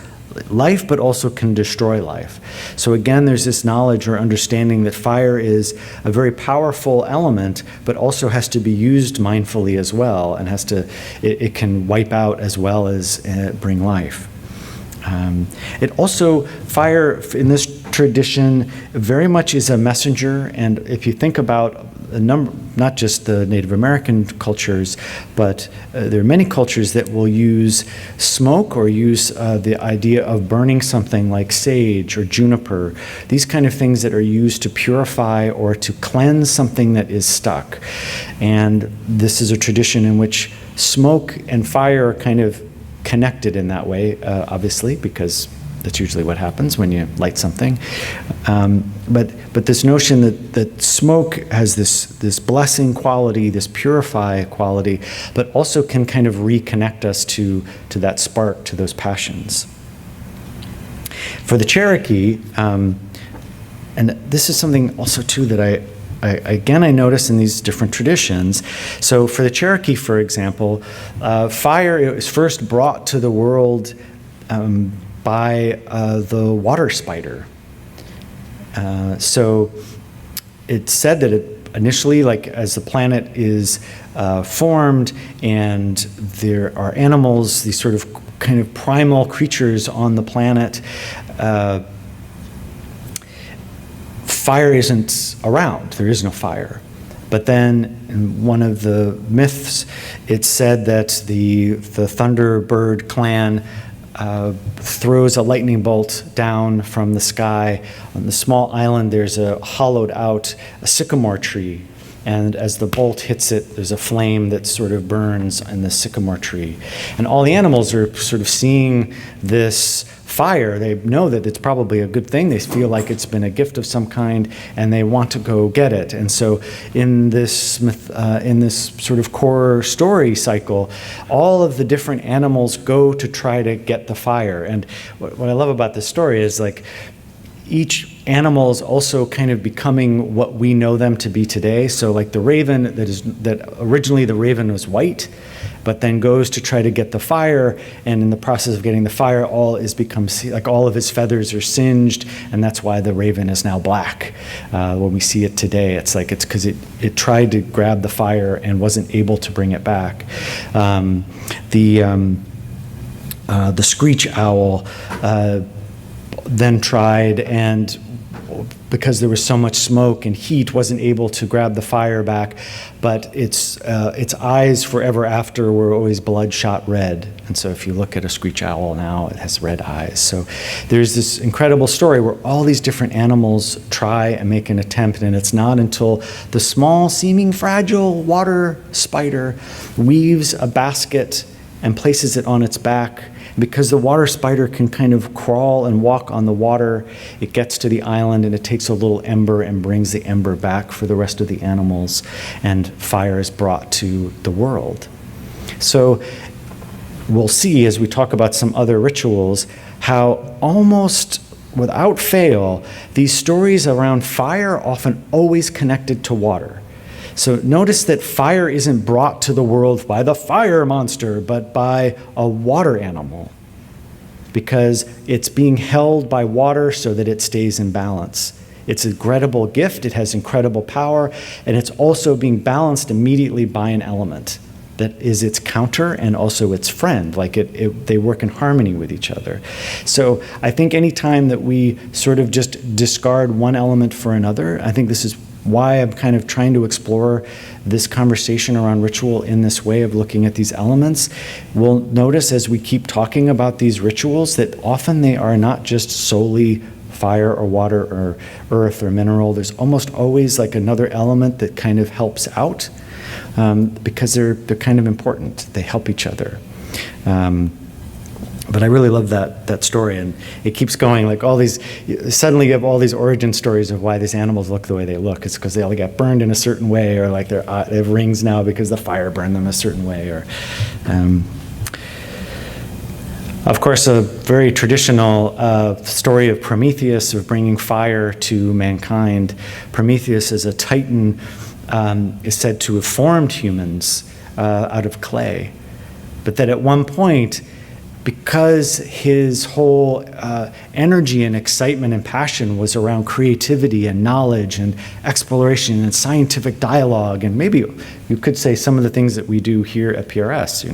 life, but also can destroy life. So again, there's this knowledge or understanding that fire is a very powerful element, but also has to be used mindfully as well, and it can wipe out as well as bring life. It also, fire in this tradition very much is a messenger, and if you think about a number, not just the Native American cultures, but there are many cultures that will use smoke or use the idea of burning something like sage or juniper, these kind of things that are used to purify or to cleanse something that is stuck. And this is a tradition in which smoke and fire are kind of connected in that way, obviously, because that's usually what happens when you light something. But this notion that smoke has this blessing quality, this purify quality, but also can kind of reconnect us to that spark, to those passions. For the Cherokee, and this is something also too that I notice in these different traditions. So for the Cherokee, for example, fire is first brought to the world by the water spider. So it's said that it initially, like as the planet is formed and there are animals, these sort of kind of primal creatures on the planet, fire isn't around. There is no fire. But then in one of the myths, it's said that the Thunderbird clan throws a lightning bolt down from the sky. On the small island, there's a hollowed out sycamore tree. And as the bolt hits it, there's a flame that sort of burns in the sycamore tree. And all the animals are sort of seeing this fire. They know that it's probably a good thing. They feel like it's been a gift of some kind, and they want to go get it. And so in this sort of core story cycle, all of the different animals go to try to get the fire. And what I love about this story is, like, each animals also kind of becoming what we know them to be today. So like the raven, that originally the raven was white, but then goes to try to get the fire, and in the process of getting the fire, all of his feathers are singed, and that's why the raven is now black. When we see it today, it's because it tried to grab the fire and wasn't able to bring it back. The screech owl then tried, and because there was so much smoke and heat, wasn't able to grab the fire back, but its eyes forever after were always bloodshot red. And so if you look at a screech owl now, it has red eyes. So there's this incredible story where all these different animals try and make an attempt, and it's not until the small, seeming fragile water spider weaves a basket and places it on its back. Because the water spider can kind of crawl and walk on the water, it gets to the island and it takes a little ember and brings the ember back for the rest of the animals, and fire is brought to the world. So we'll see as we talk about some other rituals how almost without fail, these stories around fire are often always connected to water. So notice that fire isn't brought to the world by the fire monster, but by a water animal, because it's being held by water so that it stays in balance. It's an incredible gift, it has incredible power, and it's also being balanced immediately by an element that is its counter and also its friend. They work in harmony with each other. So I think any time that we sort of just discard one element for another, I think this is why I'm kind of trying to explore this conversation around ritual in this way of looking at these elements. We'll notice as we keep talking about these rituals that often they are not just solely fire or water or earth or mineral. There's almost always like another element that kind of helps out, because they're kind of important. They help each other. But I really love that story, and it keeps going. Like all these, suddenly you have all these origin stories of why these animals look the way they look. It's because they all got burned in a certain way, or like they have rings now because the fire burned them a certain way. Or, of course, a very traditional story of Prometheus, of bringing fire to mankind. Prometheus, as a titan, is said to have formed humans out of clay, but that at one point, because his whole energy and excitement and passion was around creativity and knowledge and exploration and scientific dialogue, and maybe you could say some of the things that we do here at PRS,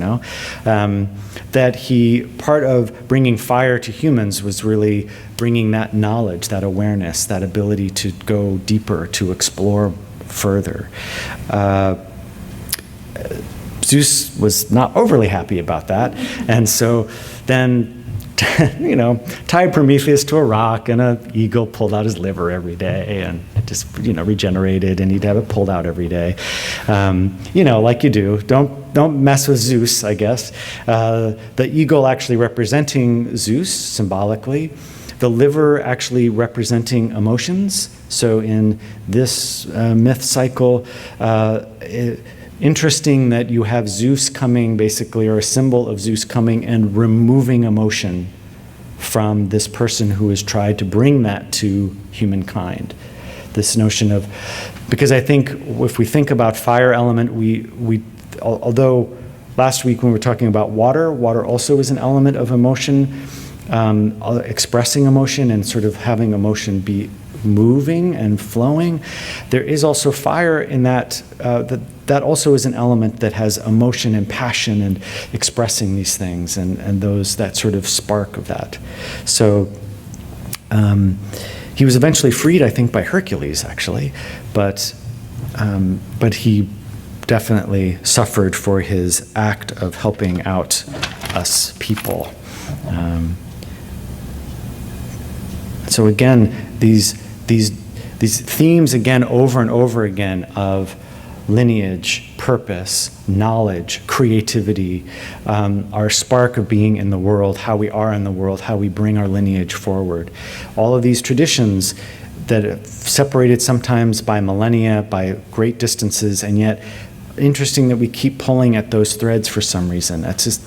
that part of bringing fire to humans was really bringing that knowledge, that awareness, that ability to go deeper, to explore further. Zeus was not overly happy about that, and so then, tied Prometheus to a rock, and an eagle pulled out his liver every day, and it just, regenerated, and he'd have it pulled out every day. Like you do. Don't mess with Zeus, I guess. The eagle actually representing Zeus symbolically, the liver actually representing emotions. So in this myth cycle, interesting that you have Zeus coming, basically, or a symbol of Zeus coming and removing emotion from this person who has tried to bring that to humankind. This notion of, because I think if we think about fire element, we although last week when we were talking about water also is an element of emotion, expressing emotion and sort of having emotion be moving and flowing. There is also fire in that, that also is an element that has emotion and passion and expressing these things and that sort of spark of that. So he was eventually freed, I think, by Hercules, actually, but he definitely suffered for his act of helping out us people. So again, these themes again over and over again of lineage, purpose, knowledge, creativity, our spark of being in the world, how we are in the world, how we bring our lineage forward. All of these traditions that are separated sometimes by millennia, by great distances, and yet interesting that we keep pulling at those threads for some reason. That's just,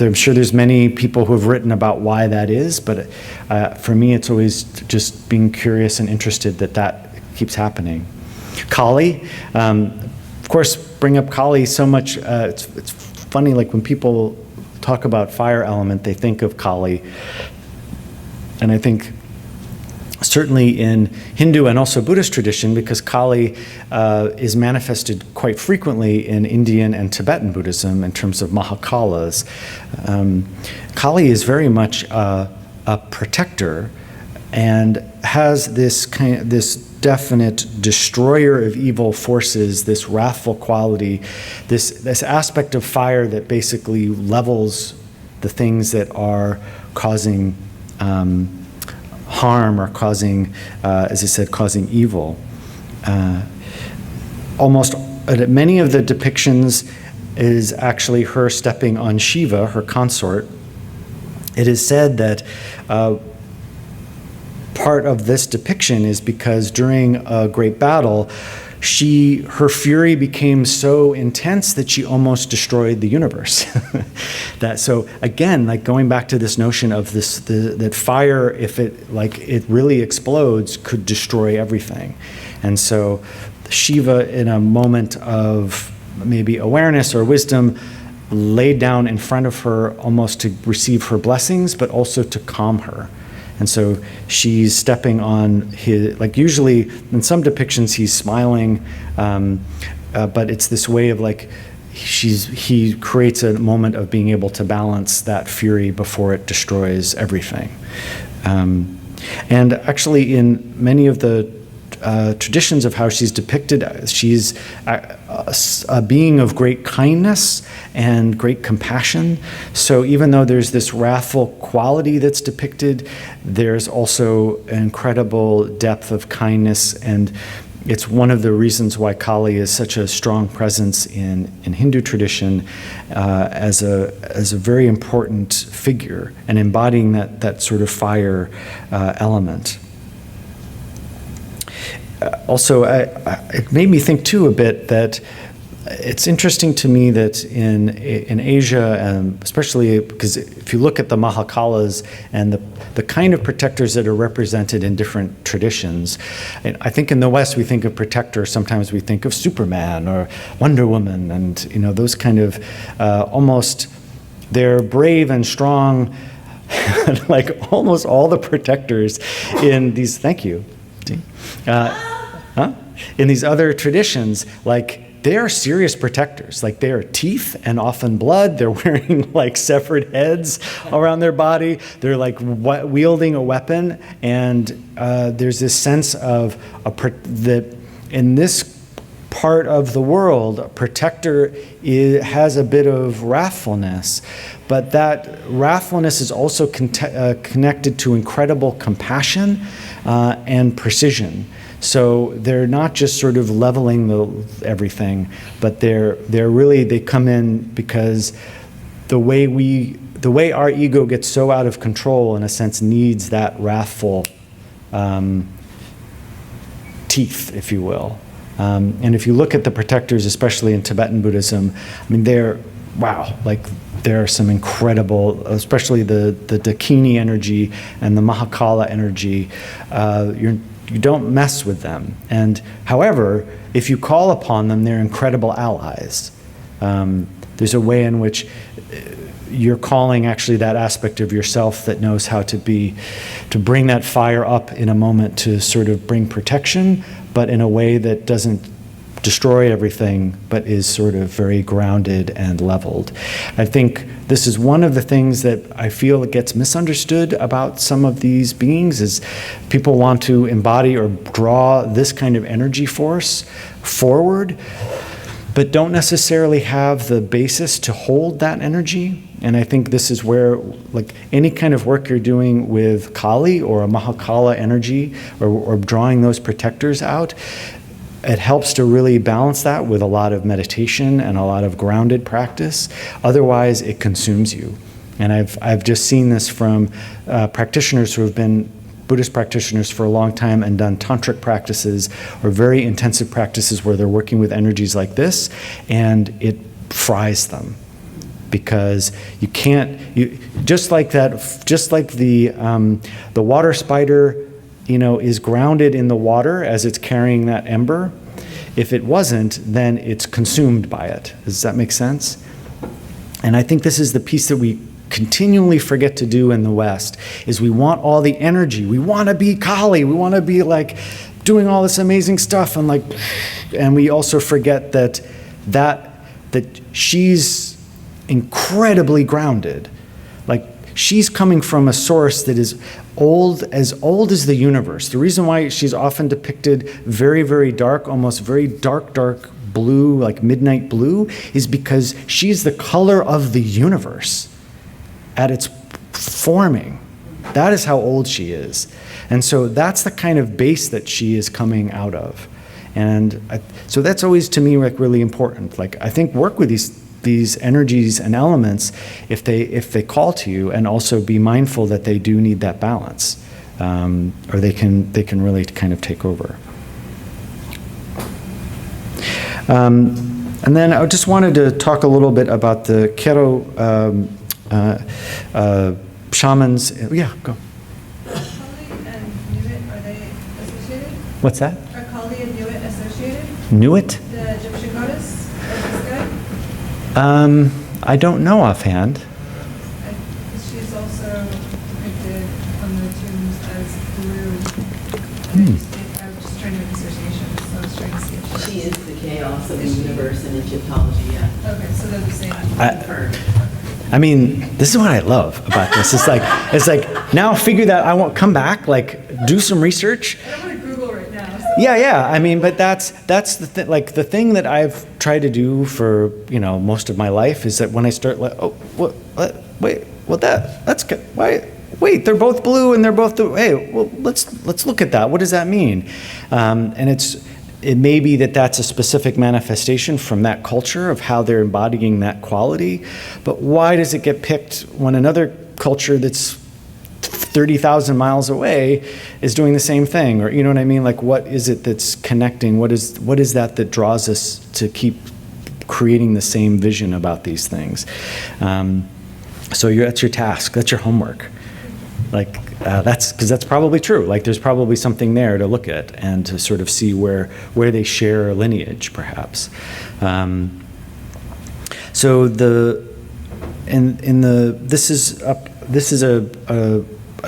I'm sure there's many people who have written about why that is, but for me, it's always just being curious and interested that keeps happening. Kali, of course, bring up Kali so much. It's funny, like when people talk about fire element, they think of Kali. And I think certainly in Hindu and also Buddhist tradition, because Kali is manifested quite frequently in Indian and Tibetan Buddhism in terms of Mahakalas. Kali is very much a protector and has this definite destroyer of evil forces, this wrathful quality, this aspect of fire that basically levels the things that are causing harm or causing, as I said, causing evil. Almost many of the depictions is actually her stepping on Shiva, her consort. It is said that part of this depiction is because during a great battle, her fury became so intense that she almost destroyed the universe. So again, like going back to this notion of that fire, if it really explodes, could destroy everything. And so Shiva, in a moment of maybe awareness or wisdom, laid down in front of her almost to receive her blessings, but also to calm her. And so she's stepping on his, like usually in some depictions he's smiling, but it's this way of like, he creates a moment of being able to balance that fury before it destroys everything. And actually in many of the traditions of how she's depicted, she's a being of great kindness and great compassion. So even though there's this wrathful quality that's depicted, there's also incredible depth of kindness, and it's one of the reasons why Kali is such a strong presence in Hindu tradition as a very important figure and embodying that sort of fire element. Also, it made me think too a bit that it's interesting to me that in Asia, and especially because if you look at the Mahakalas and the kind of protectors that are represented in different traditions, and I think in the West we think of protector, sometimes we think of Superman or Wonder Woman, and those kind of almost, they're brave and strong, like almost all the protectors in these. Thank you. In these other traditions, like they are serious protectors. Like they are teeth and often blood. They're wearing like severed heads around their body. They're like wielding a weapon, and there's this sense of that in this part of the world, a protector has a bit of wrathfulness, but that wrathfulness is also connected to incredible compassion and precision. So they're not just sort of leveling everything, but they come in because the way our ego gets so out of control, in a sense, needs that wrathful teeth, if you will. And if you look at the protectors, especially in Tibetan Buddhism, I mean, there are some incredible, especially the Dakini energy and the Mahakala energy. You don't mess with them. And however, if you call upon them, they're incredible allies. There's a way in which you're calling actually that aspect of yourself that knows how to bring that fire up in a moment to sort of bring protection, but in a way that doesn't destroy everything, but is sort of very grounded and leveled. I think this is one of the things that I feel gets misunderstood about some of these beings, is people want to embody or draw this kind of energy force forward, but don't necessarily have the basis to hold that energy. And I think this is where, like, any kind of work you're doing with Kali or a Mahakala energy, or drawing those protectors out, it helps to really balance that with a lot of meditation and a lot of grounded practice. Otherwise, it consumes you. And I've just seen this from practitioners who have been Buddhist practitioners for a long time and done tantric practices or very intensive practices where they're working with energies like this, and it fries them. because you can't, just like the water spider, is grounded in the water as it's carrying that ember. If it wasn't, then it's consumed by it. Does that make sense? And I think this is the piece that we continually forget to do in the West, is we want all the energy. We want to be Kali. We want to be like doing all this amazing stuff, and we also forget that she's incredibly grounded. Like, she's coming from a source that is old as the universe. The reason why she's often depicted very, very dark, almost very dark blue, like midnight blue, is because she's the color of the universe at its forming. That is how old she is. And so that's the kind of base that she is coming out of. And so that's always, to me, like really important. Like, I think work with these energies and elements if they call to you, and also be mindful that they do need that balance, or they can really kind of take over. And then I just wanted to talk a little bit about the Kero shamans. Yeah, go. Kali and Nuit, are they associated? What's that? Are Kali and Nuit associated? Nuit? The Egyptian goddess of the sky? I don't know offhand. She's also depicted on the tombs as blue. I was just trying to make associations, so I was trying to see if She is the chaos of the Is she? universe in Egyptology, yeah. Okay, so they're the same. Confirmed. I mean, this is what I love about this. It's like now figure that I won't come back, like do some research. I don't want to Google right now. So. Yeah. I mean, but that's the thing that I've tried to do for most of my life is that when I start like, oh, that's good. Why? Wait, they're both blue and they're both hey, well, let's look at that. What does that mean? And it may be that that's a specific manifestation from that culture of how they're embodying that quality, but why does it get picked when another culture that's 30,000 miles away is doing the same thing? Or, you know what I mean? Like, what is it that's connecting? What is that draws us to keep creating the same vision about these things? So that's your task. That's your homework. Like, that's probably true. Like, there's probably something there to look at and to sort of see where they share a lineage, perhaps. So this is a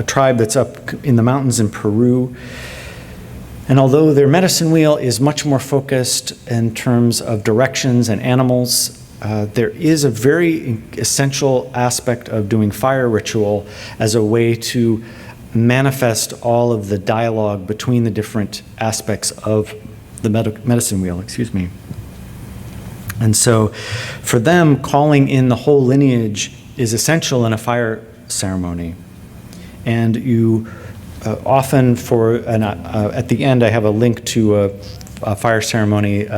tribe that's up in the mountains in Peru. And although their medicine wheel is much more focused in terms of directions and animals, there is a very essential aspect of doing fire ritual as a way to manifest all of the dialogue between the different aspects of the medicine wheel, And so for them, calling in the whole lineage is essential in a fire ceremony. And you often at the end, I have a link to a fire ceremony,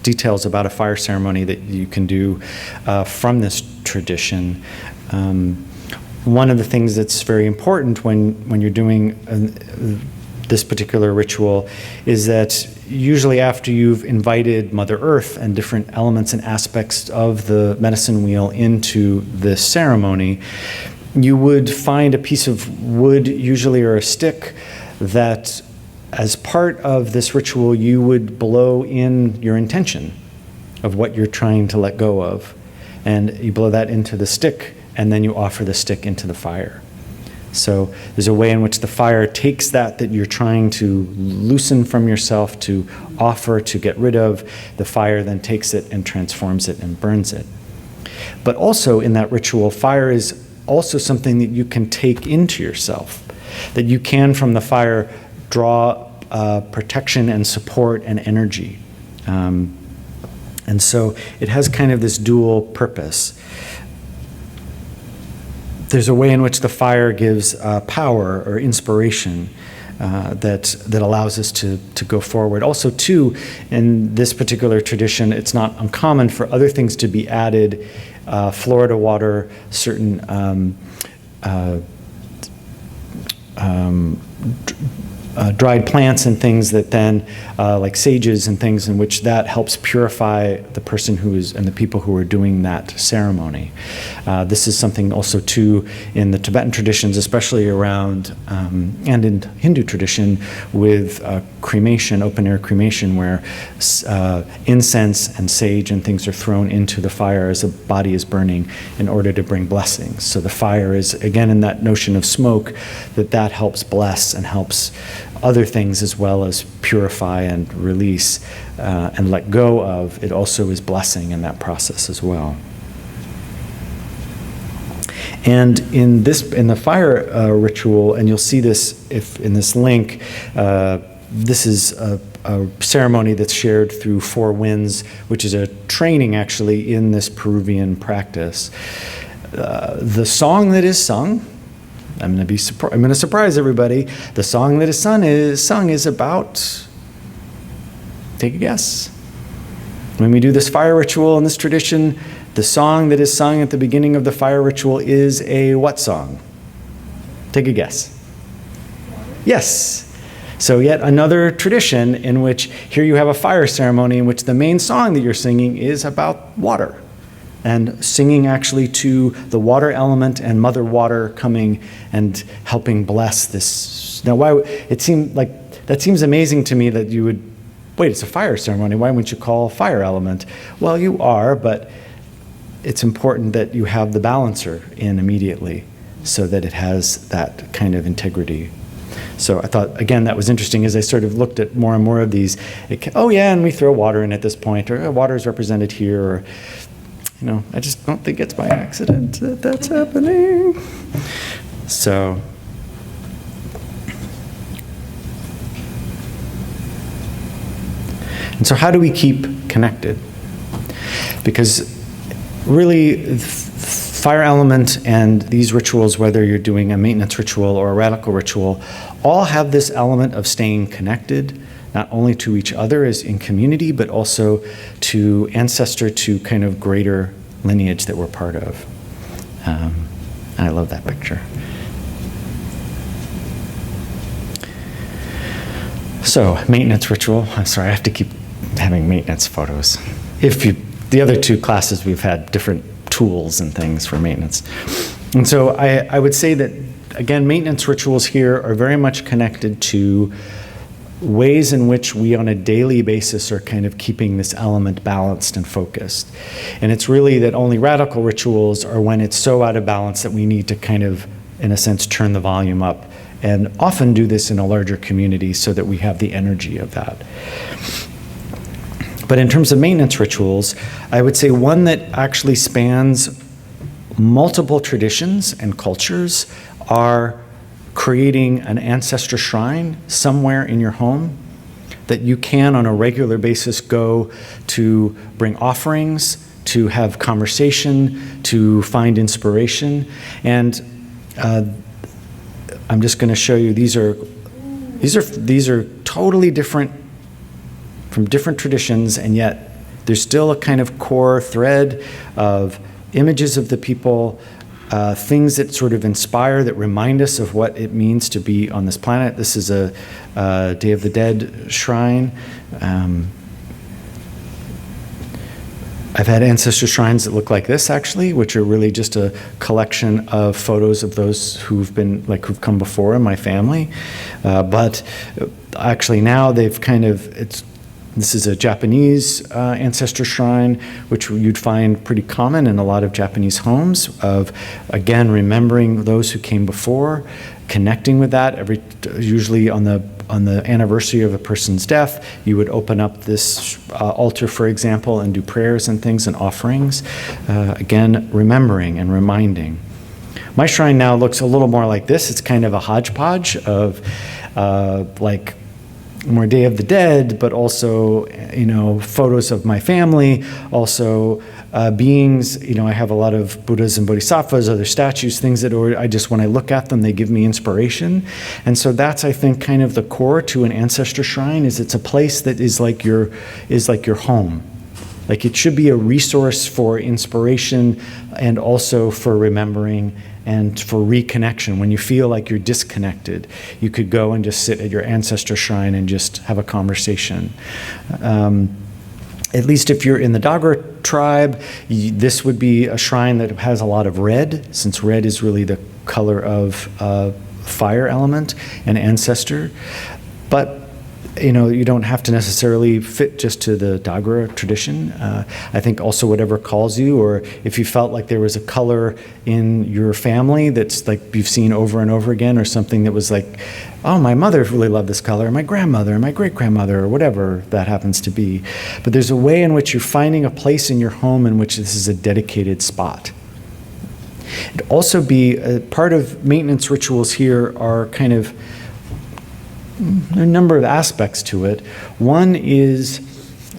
details about a fire ceremony that you can do from this tradition. One of the things that's very important when you're doing this particular ritual is that usually after you've invited Mother Earth and different elements and aspects of the medicine wheel into this ceremony, you would find a piece of wood, usually, or a stick, that as part of this ritual you would blow in your intention of what you're trying to let go of. And you blow that into the stick, and then you offer the stick into the fire. So there's a way in which the fire takes that you're trying to loosen from yourself, to offer, to get rid of. The fire then takes it and transforms it and burns it. But also in that ritual, fire is also something that you can take into yourself, that you can from the fire draw protection and support and energy. And so it has kind of this dual purpose. There's a way in which the fire gives power or inspiration that allows us to go forward. Also, too, in this particular tradition, it's not uncommon for other things to be added, Florida water, certain dried plants and things that then, like sages and things, in which that helps purify the person who is, and the people who are doing that ceremony. This is something also too in the Tibetan traditions, especially around, and in Hindu tradition, with cremation, open-air cremation, where incense and sage and things are thrown into the fire as a body is burning in order to bring blessings. So the fire is, again, in that notion of smoke, that helps bless and helps other things as well as purify and release and let go of. It also is blessing in that process as well. And in the fire ritual, and you'll see this in this link, this is a ceremony that's shared through Four Winds, which is a training actually in this Peruvian practice. The song that is sung, I'm going to surprise everybody. The song that is sung is about, take a guess. When we do this fire ritual in this tradition, the song that is sung at the beginning of the fire ritual is a what song? Take a guess. Yes. So yet another tradition in which here you have a fire ceremony in which the main song that you're singing is about water, and singing actually to the water element and Mother Water coming and helping bless this. Now, that seems amazing to me that you would, wait, it's a fire ceremony, why wouldn't you call fire element? Well, you are, but it's important that you have the balancer in immediately so that it has that kind of integrity. So I thought, again, that was interesting as I sort of looked at more and more of these. And we throw water in at this point, or water is represented here, or I just don't think it's by accident that that's happening. So, and so how do we keep connected? Because really, fire element and these rituals, whether you're doing a maintenance ritual or a radical ritual, all have this element of staying connected, not only to each other as in community, but also to ancestor, to kind of greater lineage that we're part of. And I love that picture. So, maintenance ritual. I'm sorry, I have to keep having maintenance photos. The other two classes, we've had different tools and things for maintenance. And so I would say that, again, maintenance rituals here are very much connected to ways in which we on a daily basis are kind of keeping this element balanced and focused. And it's really that only radical rituals are when it's so out of balance that we need to kind of, in a sense, turn the volume up, and often do this in a larger community so that we have the energy of that. But in terms of maintenance rituals, I would say one that actually spans multiple traditions and cultures are creating an ancestor shrine somewhere in your home that you can on a regular basis go to bring offerings, to have conversation, to find inspiration. And I'm just going to show you, these are totally different from different traditions, and yet there's still a kind of core thread of images of the people, things that sort of inspire, that remind us of what it means to be on this planet. This is a Day of the Dead shrine. I've had ancestor shrines that look like this, actually, which are really just a collection of photos of those who've come before in my family. But actually now they've this is a Japanese ancestor shrine, which you'd find pretty common in a lot of Japanese homes, of, again, remembering those who came before, connecting with that. Usually on the anniversary of a person's death, you would open up this altar, for example, and do prayers and things and offerings. Again, remembering and reminding. My shrine now looks a little more like this. It's kind of a hodgepodge of more Day of the Dead, but also, photos of my family, also beings. I have a lot of Buddhas and Bodhisattvas, other statues, things that when I look at them, they give me inspiration. And so that's, I think, kind of the core to an ancestor shrine, is it's a place that is like your home. Like it should be a resource for inspiration and also for remembering and for reconnection. When you feel like you're disconnected, you could go and just sit at your ancestor shrine and just have a conversation. At least if you're in the Dogra tribe, this would be a shrine that has a lot of red, since red is really the color of fire element and ancestor. But you don't have to necessarily fit just to the Dogra tradition. I think also whatever calls you, or if you felt like there was a color in your family that's like you've seen over and over again, or something that was like, oh, my mother really loved this color, my grandmother, and my great-grandmother, or whatever that happens to be. But there's a way in which you're finding a place in your home in which this is a dedicated spot. It'd also be part of maintenance rituals here are kind of there are a number of aspects to it. One is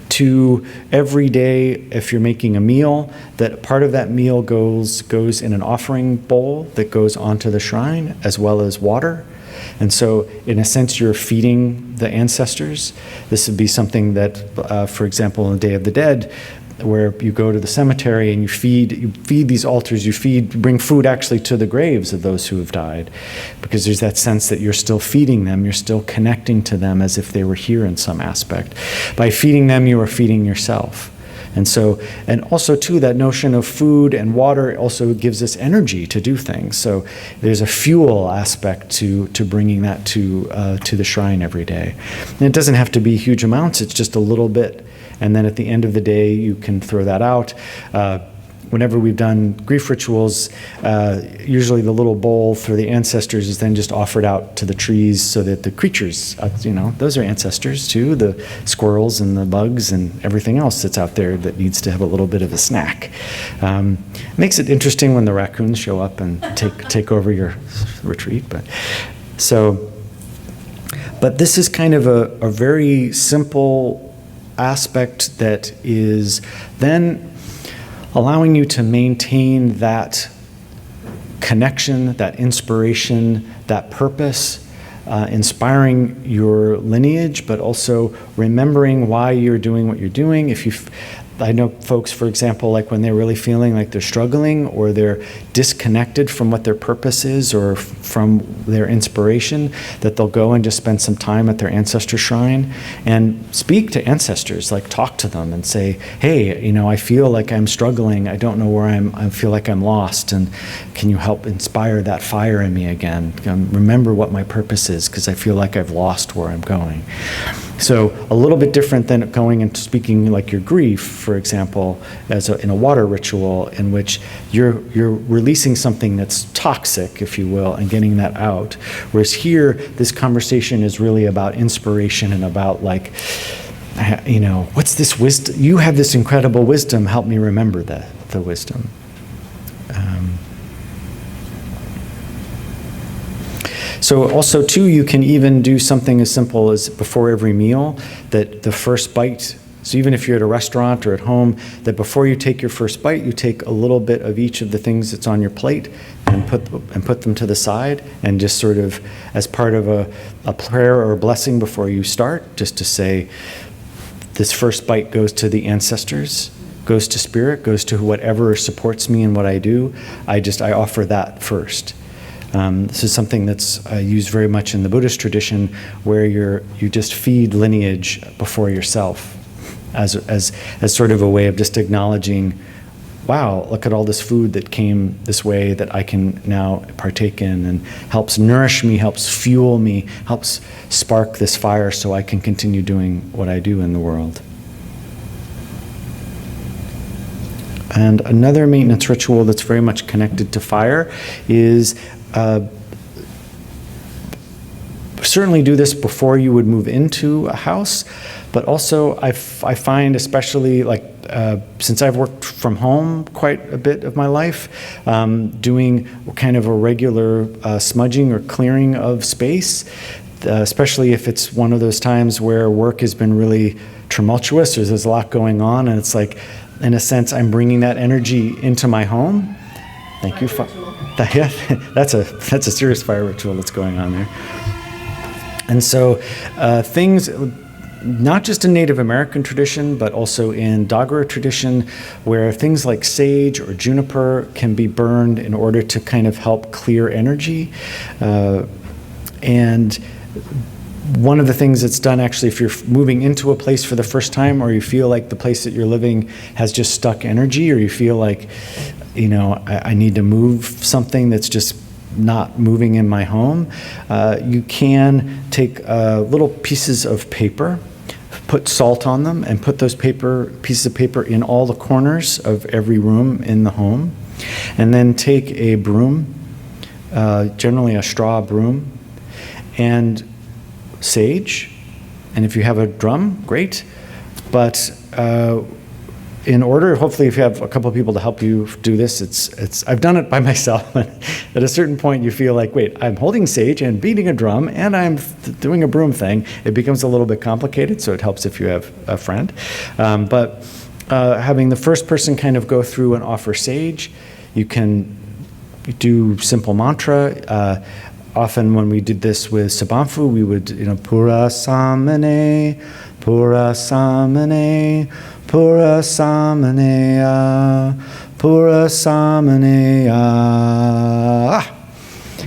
to every day, if you're making a meal, that part of that meal goes in an offering bowl that goes onto the shrine, as well as water. And so, in a sense, you're feeding the ancestors. This would be something that, for example, on the Day of the Dead, where you go to the cemetery and you feed these altars, you bring food actually to the graves of those who have died, because there's that sense that you're still feeding them, you're still connecting to them as if they were here in some aspect. By feeding them, you are feeding yourself. And so, and also too, that notion of food and water also gives us energy to do things. So there's a fuel aspect to bringing that to the shrine every day. And it doesn't have to be huge amounts, it's just a little bit. And then at the end of the day, you can throw that out. Whenever we've done grief rituals, usually the little bowl for the ancestors is then just offered out to the trees so that the creatures, those are ancestors too, the squirrels and the bugs and everything else that's out there that needs to have a little bit of a snack. Makes it interesting when the raccoons show up and take over your retreat. But this is kind of a very simple aspect that is then allowing you to maintain that connection, that inspiration, that purpose, inspiring your lineage, but also remembering why you're doing what you're doing. I know folks, for example, like when they're really feeling like they're struggling or they're disconnected from what their purpose is or from their inspiration, that they'll go and just spend some time at their ancestor shrine and speak to ancestors, like talk to them and say, hey, I feel like I'm struggling. I don't know where I feel like I'm lost. And can you help inspire that fire in me again? Remember what my purpose is, because I feel like I've lost where I'm going. So a little bit different than going and speaking like your grief, for example, in a water ritual in which you're releasing something that's toxic, if you will, and getting that out. Whereas here, this conversation is really about inspiration and about like, what's this wisdom? You have this incredible wisdom. Help me remember the wisdom. So also, too, you can even do something as simple as before every meal, that the first bite, so even if you're at a restaurant or at home, that before you take your first bite, you take a little bit of each of the things that's on your plate and put them to the side, and just sort of as part of a prayer or a blessing before you start, just to say, this first bite goes to the ancestors, goes to spirit, goes to whatever supports me in what I do. I offer that first. This is something that's used very much in the Buddhist tradition, where you just feed lineage before yourself, as sort of a way of just acknowledging, wow, look at all this food that came this way that I can now partake in, and helps nourish me, helps fuel me, helps spark this fire so I can continue doing what I do in the world. And another maintenance ritual that's very much connected to fire is certainly do this before you would move into a house, but also I find, especially like since I've worked from home quite a bit of my life, doing kind of a regular smudging or clearing of space, especially if it's one of those times where work has been really tumultuous, or there's a lot going on, and it's like, in a sense, I'm bringing that energy into my home. Thank you. Yeah, that's a serious fire ritual that's going on there. And so things, not just in Native American tradition, but also in Dagara tradition, where things like sage or juniper can be burned in order to kind of help clear energy. And one of the things that's done, actually, if you're moving into a place for the first time, or you feel like the place that you're living has just stuck energy, or you feel like, I need to move something that's just not moving in my home, you can take little pieces of paper, put salt on them, and put those pieces of paper in all the corners of every room in the home, and then take a broom, generally a straw broom, and sage, and if you have a drum, great, but in order, hopefully if you have a couple of people to help you do this, I've done it by myself. At a certain point you feel like, wait, I'm holding sage and beating a drum and I'm doing a broom thing. It becomes a little bit complicated, so it helps if you have a friend. But having the first person kind of go through and offer sage, you can do simple mantra. Often when we did this with Sabanfu, we would, Pura Samane, Pura Samane, Pura Samanea, Pura Samanea.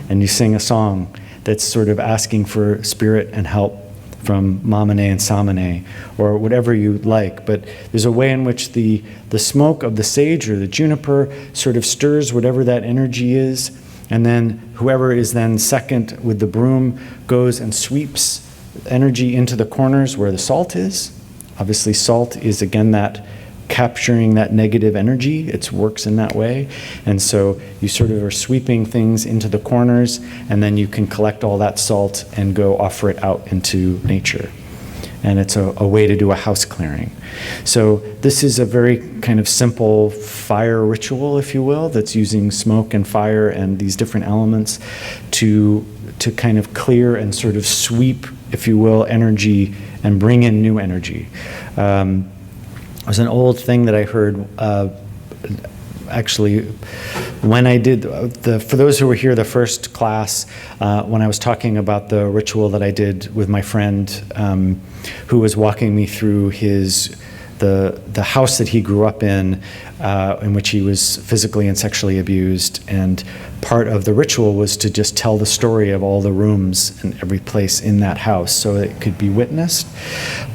And you sing a song that's sort of asking for spirit and help from Mamane and Samane, or whatever you like. But there's a way in which the smoke of the sage or the juniper sort of stirs whatever that energy is, and then whoever is then second with the broom goes and sweeps energy into the corners where the salt is. Obviously, salt is, again, that capturing that negative energy. It works in that way. And so you sort of are sweeping things into the corners, and then you can collect all that salt and go offer it out into nature. And it's a way to do a house clearing. So this is a very kind of simple fire ritual, if you will, that's using smoke and fire and these different elements to kind of clear and sort of sweep, if you will, energy and bring in new energy. It was an old thing that I heard, actually, when I did, for those who were here the first class, when I was talking about the ritual that I did with my friend who was walking me through the house that he grew up in which he was physically and sexually abused, and part of the ritual was to just tell the story of all the rooms and every place in that house so it could be witnessed.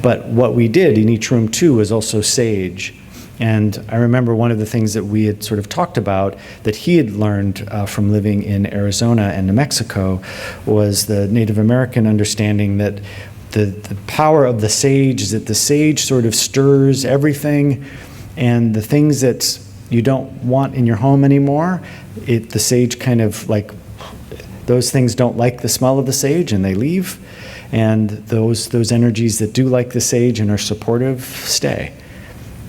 But what we did in each room too was also sage. And I remember one of the things that we had sort of talked about that he had learned from living in Arizona and New Mexico was the Native American understanding that the power of the sage is that the sage sort of stirs everything, and the things that you don't want in your home anymore, the sage kind of like, those things don't like the smell of the sage and they leave, and those energies that do like the sage and are supportive stay.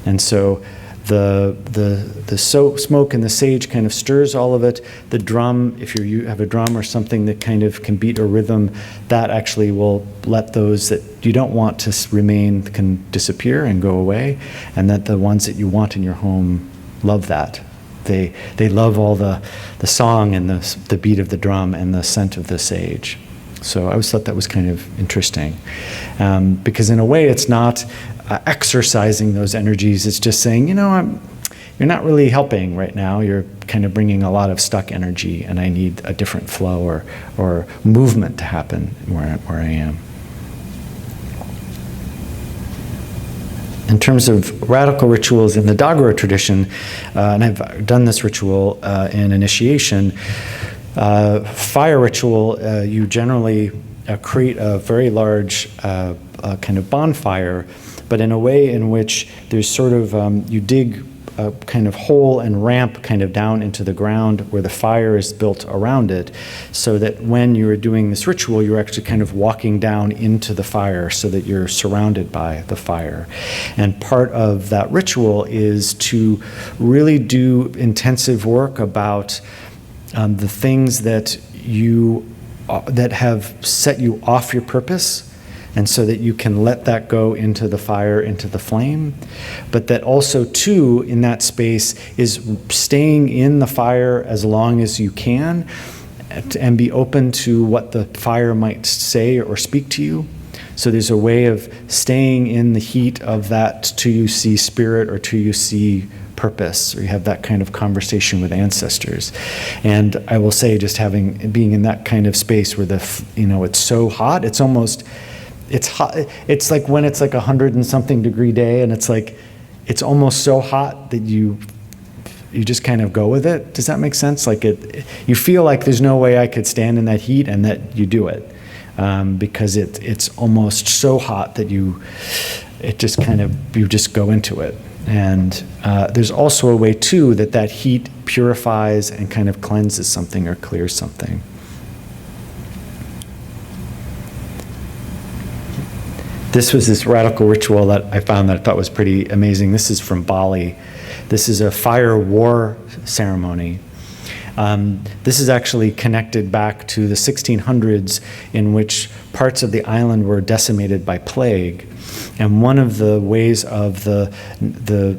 And so the smoke and the sage kind of stirs all of it. The drum, if you have a drum or something that kind of can beat a rhythm, that actually will let those that you don't want to remain can disappear and go away, and that the ones that you want in your home love that. They love all the song and the beat of the drum and the scent of the sage. So I always thought that was kind of interesting, because in a way it's not exercising those energies. It's just saying, you're not really helping right now. You're kind of bringing a lot of stuck energy, and I need a different flow or movement to happen where I am. In terms of radical rituals in the Dagara tradition, and I've done this ritual in initiation, fire ritual, you generally create a very large kind of bonfire, but in a way in which there's sort of, you dig a kind of hole and ramp kind of down into the ground where the fire is built around it, so that when you're doing this ritual, you're actually kind of walking down into the fire so that you're surrounded by the fire. And part of that ritual is to really do intensive work about the things that that have set you off your purpose, and so that you can let that go into the fire, into the flame. But that also, too, in that space is staying in the fire as long as you can, and be open to what the fire might say or speak to you. So there's a way of staying in the heat of that till you see spirit or till you see purpose, or you have that kind of conversation with ancestors. And I will say, just being in that kind of space where it's so hot, it's hot. It's like when it's like 100 and something degree day, and it's almost so hot that you just kind of go with it. Does that make sense? Like you feel like there's no way I could stand in that heat, and that you do it because it's almost so hot that you just go into it. And there's also a way too that heat purifies and kind of cleanses something or clears something. This was this radical ritual that I found that I thought was pretty amazing. This is from Bali. This is a fire war ceremony. This is actually connected back to the 1600s, in which parts of the island were decimated by plague. And one of the ways of the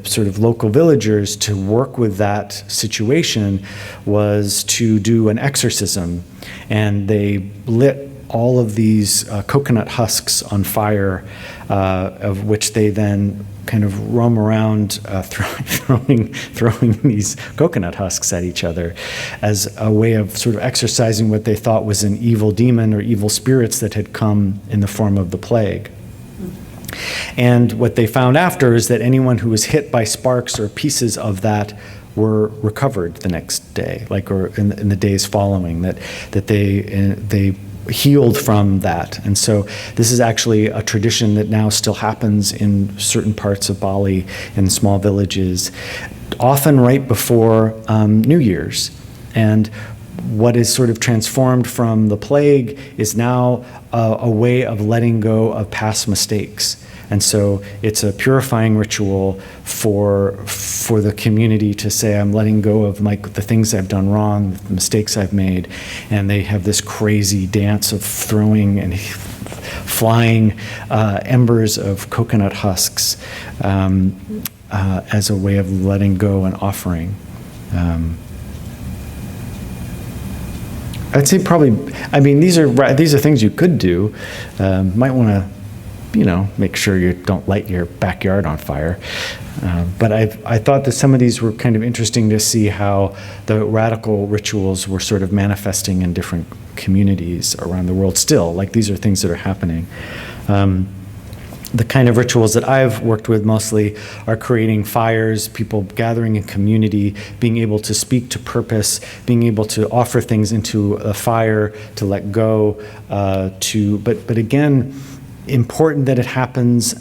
sort of local villagers to work with that situation was to do an exorcism. And they lit all of these coconut husks on fire, of which they then kind of roam around throwing these coconut husks at each other as a way of sort of exorcising what they thought was an evil demon or evil spirits that had come in the form of the plague. And what they found after is that anyone who was hit by sparks or pieces of that were recovered the next day, or in the days following, that they healed from that. And so this is actually a tradition that now still happens in certain parts of Bali, in small villages, often right before New Year's. And what is sort of transformed from the plague is now a way of letting go of past mistakes. And so it's a purifying ritual for the community to say, I'm letting go of the things I've done wrong, the mistakes I've made. And they have this crazy dance of throwing and flying embers of coconut husks as a way of letting go and offering. I'd say probably, these are things you could do. Might want to, make sure you don't light your backyard on fire. But I thought that some of these were kind of interesting to see how the radical rituals were sort of manifesting in different communities around the world still. These are things that are happening. The kind of rituals that I've worked with mostly are creating fires, people gathering in community, being able to speak to purpose, being able to offer things into a fire, to let go, but again, important that it happens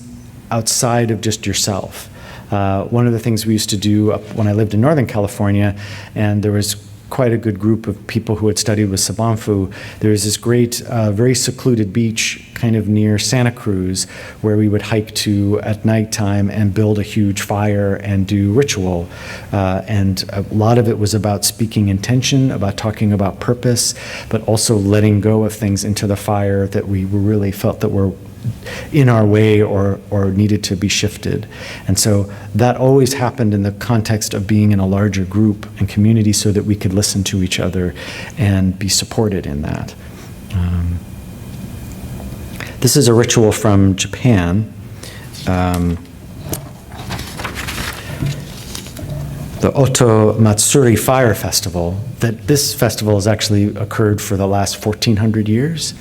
outside of just yourself. One of the things we used to do when I lived in Northern California, and there was quite a good group of people who had studied with Sabonfu, there was this great, very secluded beach kind of near Santa Cruz where we would hike to at nighttime and build a huge fire and do ritual. And a lot of it was about speaking intention, about talking about purpose, but also letting go of things into the fire that we really felt that were in our way or needed to be shifted. And so that always happened in the context of being in a larger group and community so that we could listen to each other and be supported in that. This is a ritual from Japan. The Oto Matsuri Fire Festival. This festival has actually occurred for the last 1,400 years.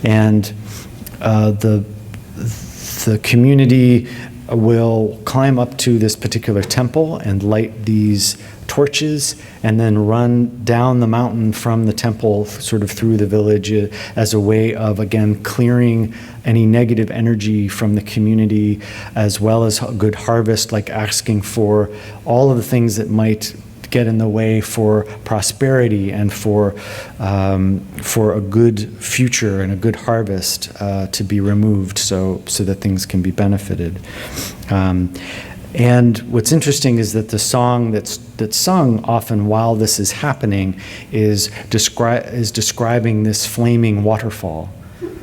And the community will climb up to this particular temple and light these torches and then run down the mountain from the temple sort of through the village as a way of, again, clearing any negative energy from the community, as well as a good harvest, asking for all of the things that might get in the way for prosperity and for a good future and a good harvest to be removed so that things can be benefited. And what's interesting is that the song that's sung often while this is happening is describing this flaming waterfall.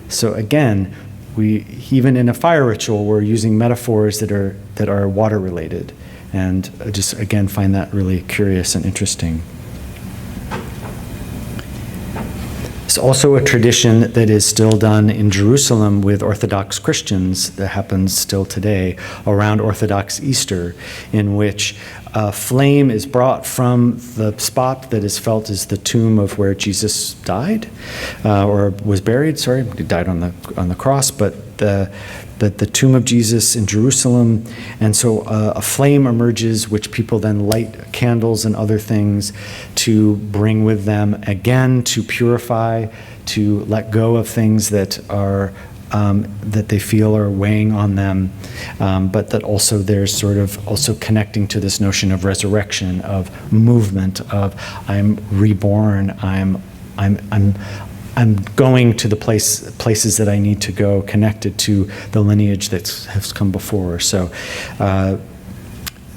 So again, even in a fire ritual, we're using metaphors that are water related. And I just, again, find that really curious and interesting. It's also a tradition that is still done in Jerusalem with Orthodox Christians that happens still today around Orthodox Easter, in which a flame is brought from the spot that is felt as the tomb of where Jesus died, or was buried. Sorry, he died on the cross, but the tomb of Jesus in Jerusalem. And so a flame emerges, which people then light candles and other things to bring with them again, to purify, to let go of things that are that they feel are weighing on them, but that also there's sort of also connecting to this notion of resurrection, of movement, of I'm reborn, I'm going to the places that I need to go, connected to the lineage that has come before. So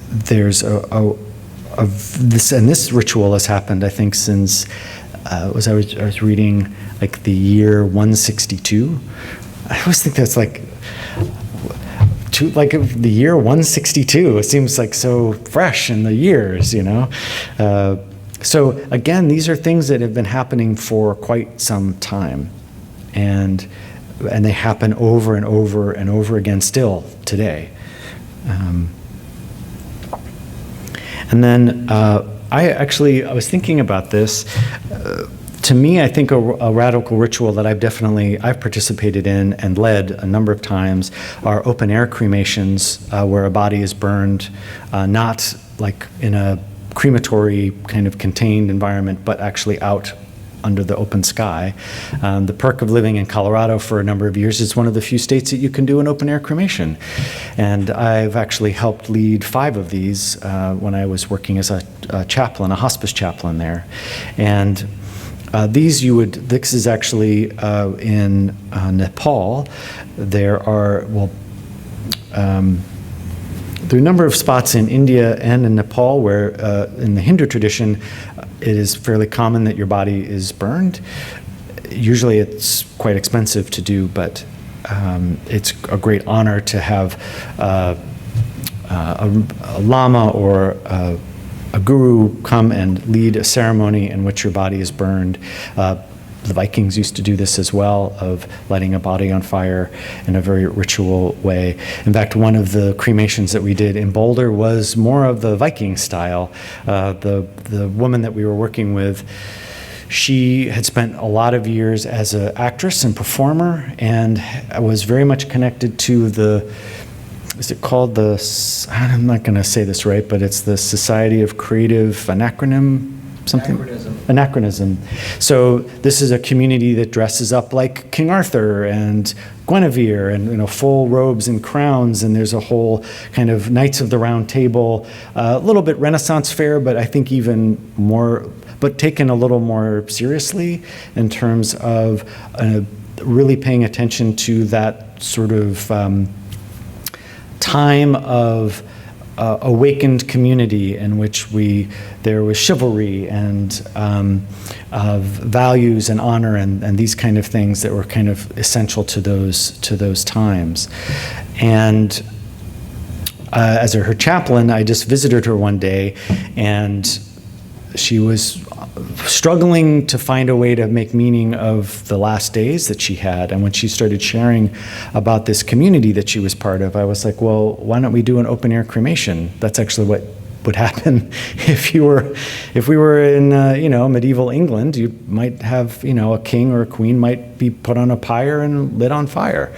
there's this ritual has happened, I think, since I was reading like the year 162. I always think that's like the year 162. It seems like so fresh in the years, you know. So again, these are things that have been happening for quite some time, and they happen over and over and over again still today. And then I was thinking about this. To me, I think a radical ritual that I've participated in and led a number of times are open air cremations, where a body is burned, not like in a crematory kind of contained environment, but actually out under the open sky. The perk of living in Colorado for a number of years is one of the few states that you can do an open air cremation. And I've actually helped lead 5 of these when I was working as a chaplain, a hospice chaplain there. And this is actually in Nepal. There are a number of spots in India and in Nepal where, in the Hindu tradition, it is fairly common that your body is burned. Usually it's quite expensive to do, but it's a great honor to have a lama or a guru come and lead a ceremony in which your body is burned. The Vikings used to do this as well, of lighting a body on fire in a very ritual way. In fact, one of the cremations that we did in Boulder was more of the Viking style. The woman that we were working with, she had spent a lot of years as an actress and performer, and was very much connected to is it called I'm not going to say this right, but it's the Society of Creative Anachronism. So this is a community that dresses up like King Arthur and Guinevere, and full robes and crowns, and there's a whole kind of Knights of the Round Table, a little bit Renaissance fair, but I think even more, but taken a little more seriously in terms of really paying attention to that sort of time of awakened community in which there was chivalry and values and honor and these kind of things that were kind of essential to those times. And as her chaplain, I just visited her one day, and she was struggling to find a way to make meaning of the last days that she had. And when she started sharing about this community that she was part of, I was like, well, why don't we do an open air cremation? That's actually what would happen if we were in medieval England. You might have a king or a queen might be put on a pyre and lit on fire.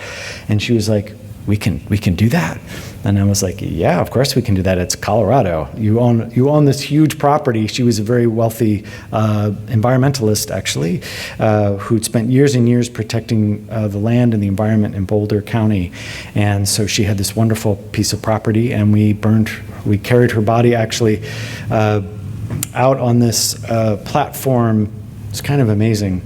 And she was like, we can do that. And I was like, yeah, of course we can do that. It's Colorado. You own this huge property. She was a very wealthy environmentalist, actually, who'd spent years and years protecting the land and the environment in Boulder County. And so she had this wonderful piece of property, and we carried her body actually out on this platform. It's kind of amazing.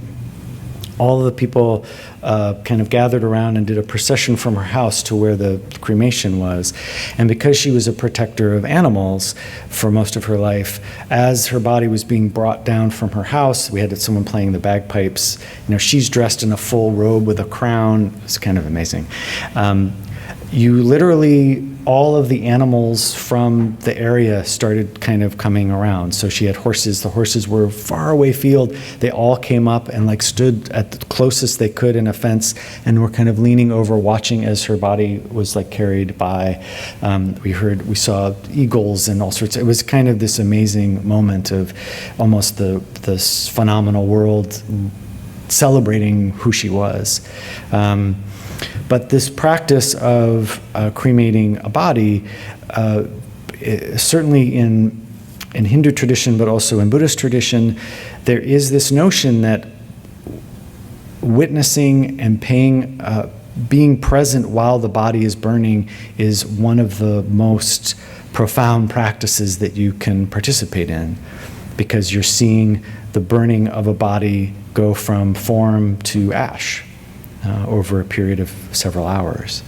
All of the people kind of gathered around and did a procession from her house to where the cremation was. And because she was a protector of animals for most of her life, as her body was being brought down from her house, we had someone playing the bagpipes. She's dressed in a full robe with a crown. It's kind of amazing. You literally all of the animals from the area started kind of coming around. So she had horses. The horses were far away field. They all came up and like stood at the closest they could in a fence and were kind of leaning over, watching as her body was like carried by. We saw eagles and all sorts. It was kind of this amazing moment of almost this phenomenal world celebrating who she was. But this practice of cremating a body, certainly in Hindu tradition, but also in Buddhist tradition, there is this notion that witnessing and being present while the body is burning is one of the most profound practices that you can participate in, because you're seeing the burning of a body go from form to ash over a period of several hours.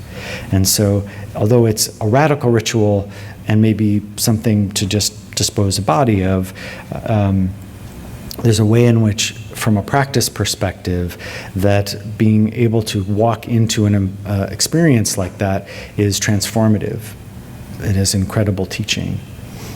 And so, although it's a radical ritual and maybe something to just dispose a body of, there's a way in which, from a practice perspective, that being able to walk into an experience like that is transformative. It is incredible teaching.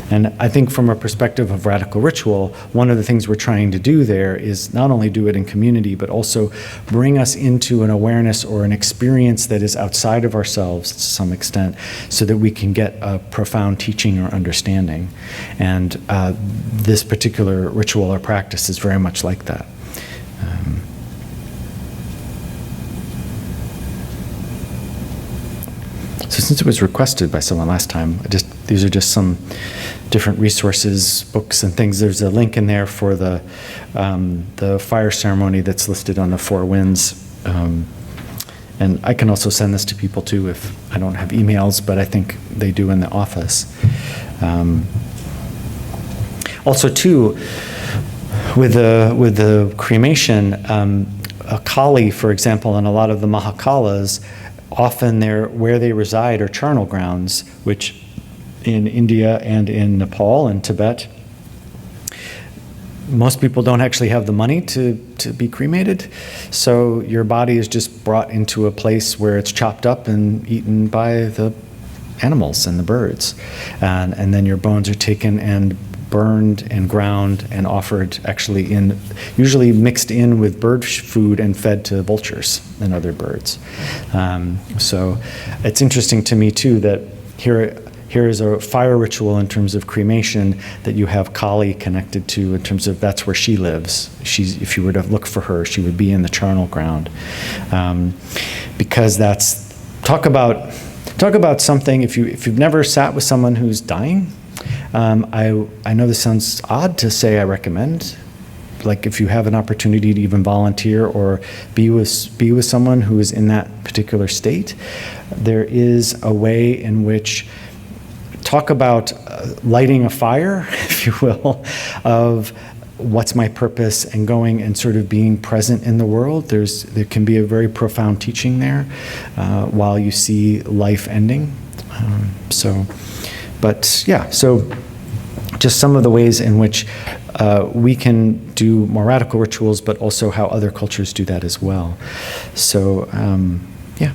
And I think from a perspective of radical ritual, one of the things we're trying to do there is not only do it in community, but also bring us into an awareness or an experience that is outside of ourselves to some extent, so that we can get a profound teaching or understanding. And this particular ritual or practice is very much like that. So since it was requested by someone last time, these are just some different resources, books and things. There's a link in there for the fire ceremony that's listed on the Four Winds. And I can also send this to people too if I don't have emails, but I think they do in the office. Also too, with the cremation, a Kali, for example, and a lot of the Mahakalas, often where they reside are charnel grounds, which in India and in Nepal and Tibet, most people don't actually have the money to be cremated. So your body is just brought into a place where it's chopped up and eaten by the animals and the birds. And then your bones are taken and burned and ground and offered, actually usually mixed in with bird food and fed to vultures and other birds. So it's interesting to me too that here is a fire ritual in terms of cremation that you have Kali connected to, in terms of that's where she lives. If you were to look for her, she would be in the charnel ground. Because talk about something, if you've never sat with someone who's dying, I know this sounds odd to say I recommend, like if you have an opportunity to even volunteer or be with someone who is in that particular state, there is a way in which, talk about lighting a fire, if you will, of what's my purpose and going and sort of being present in the world. There can be a very profound teaching there while you see life ending. So just some of the ways in which we can do more radical rituals, but also how other cultures do that as well. So, yeah.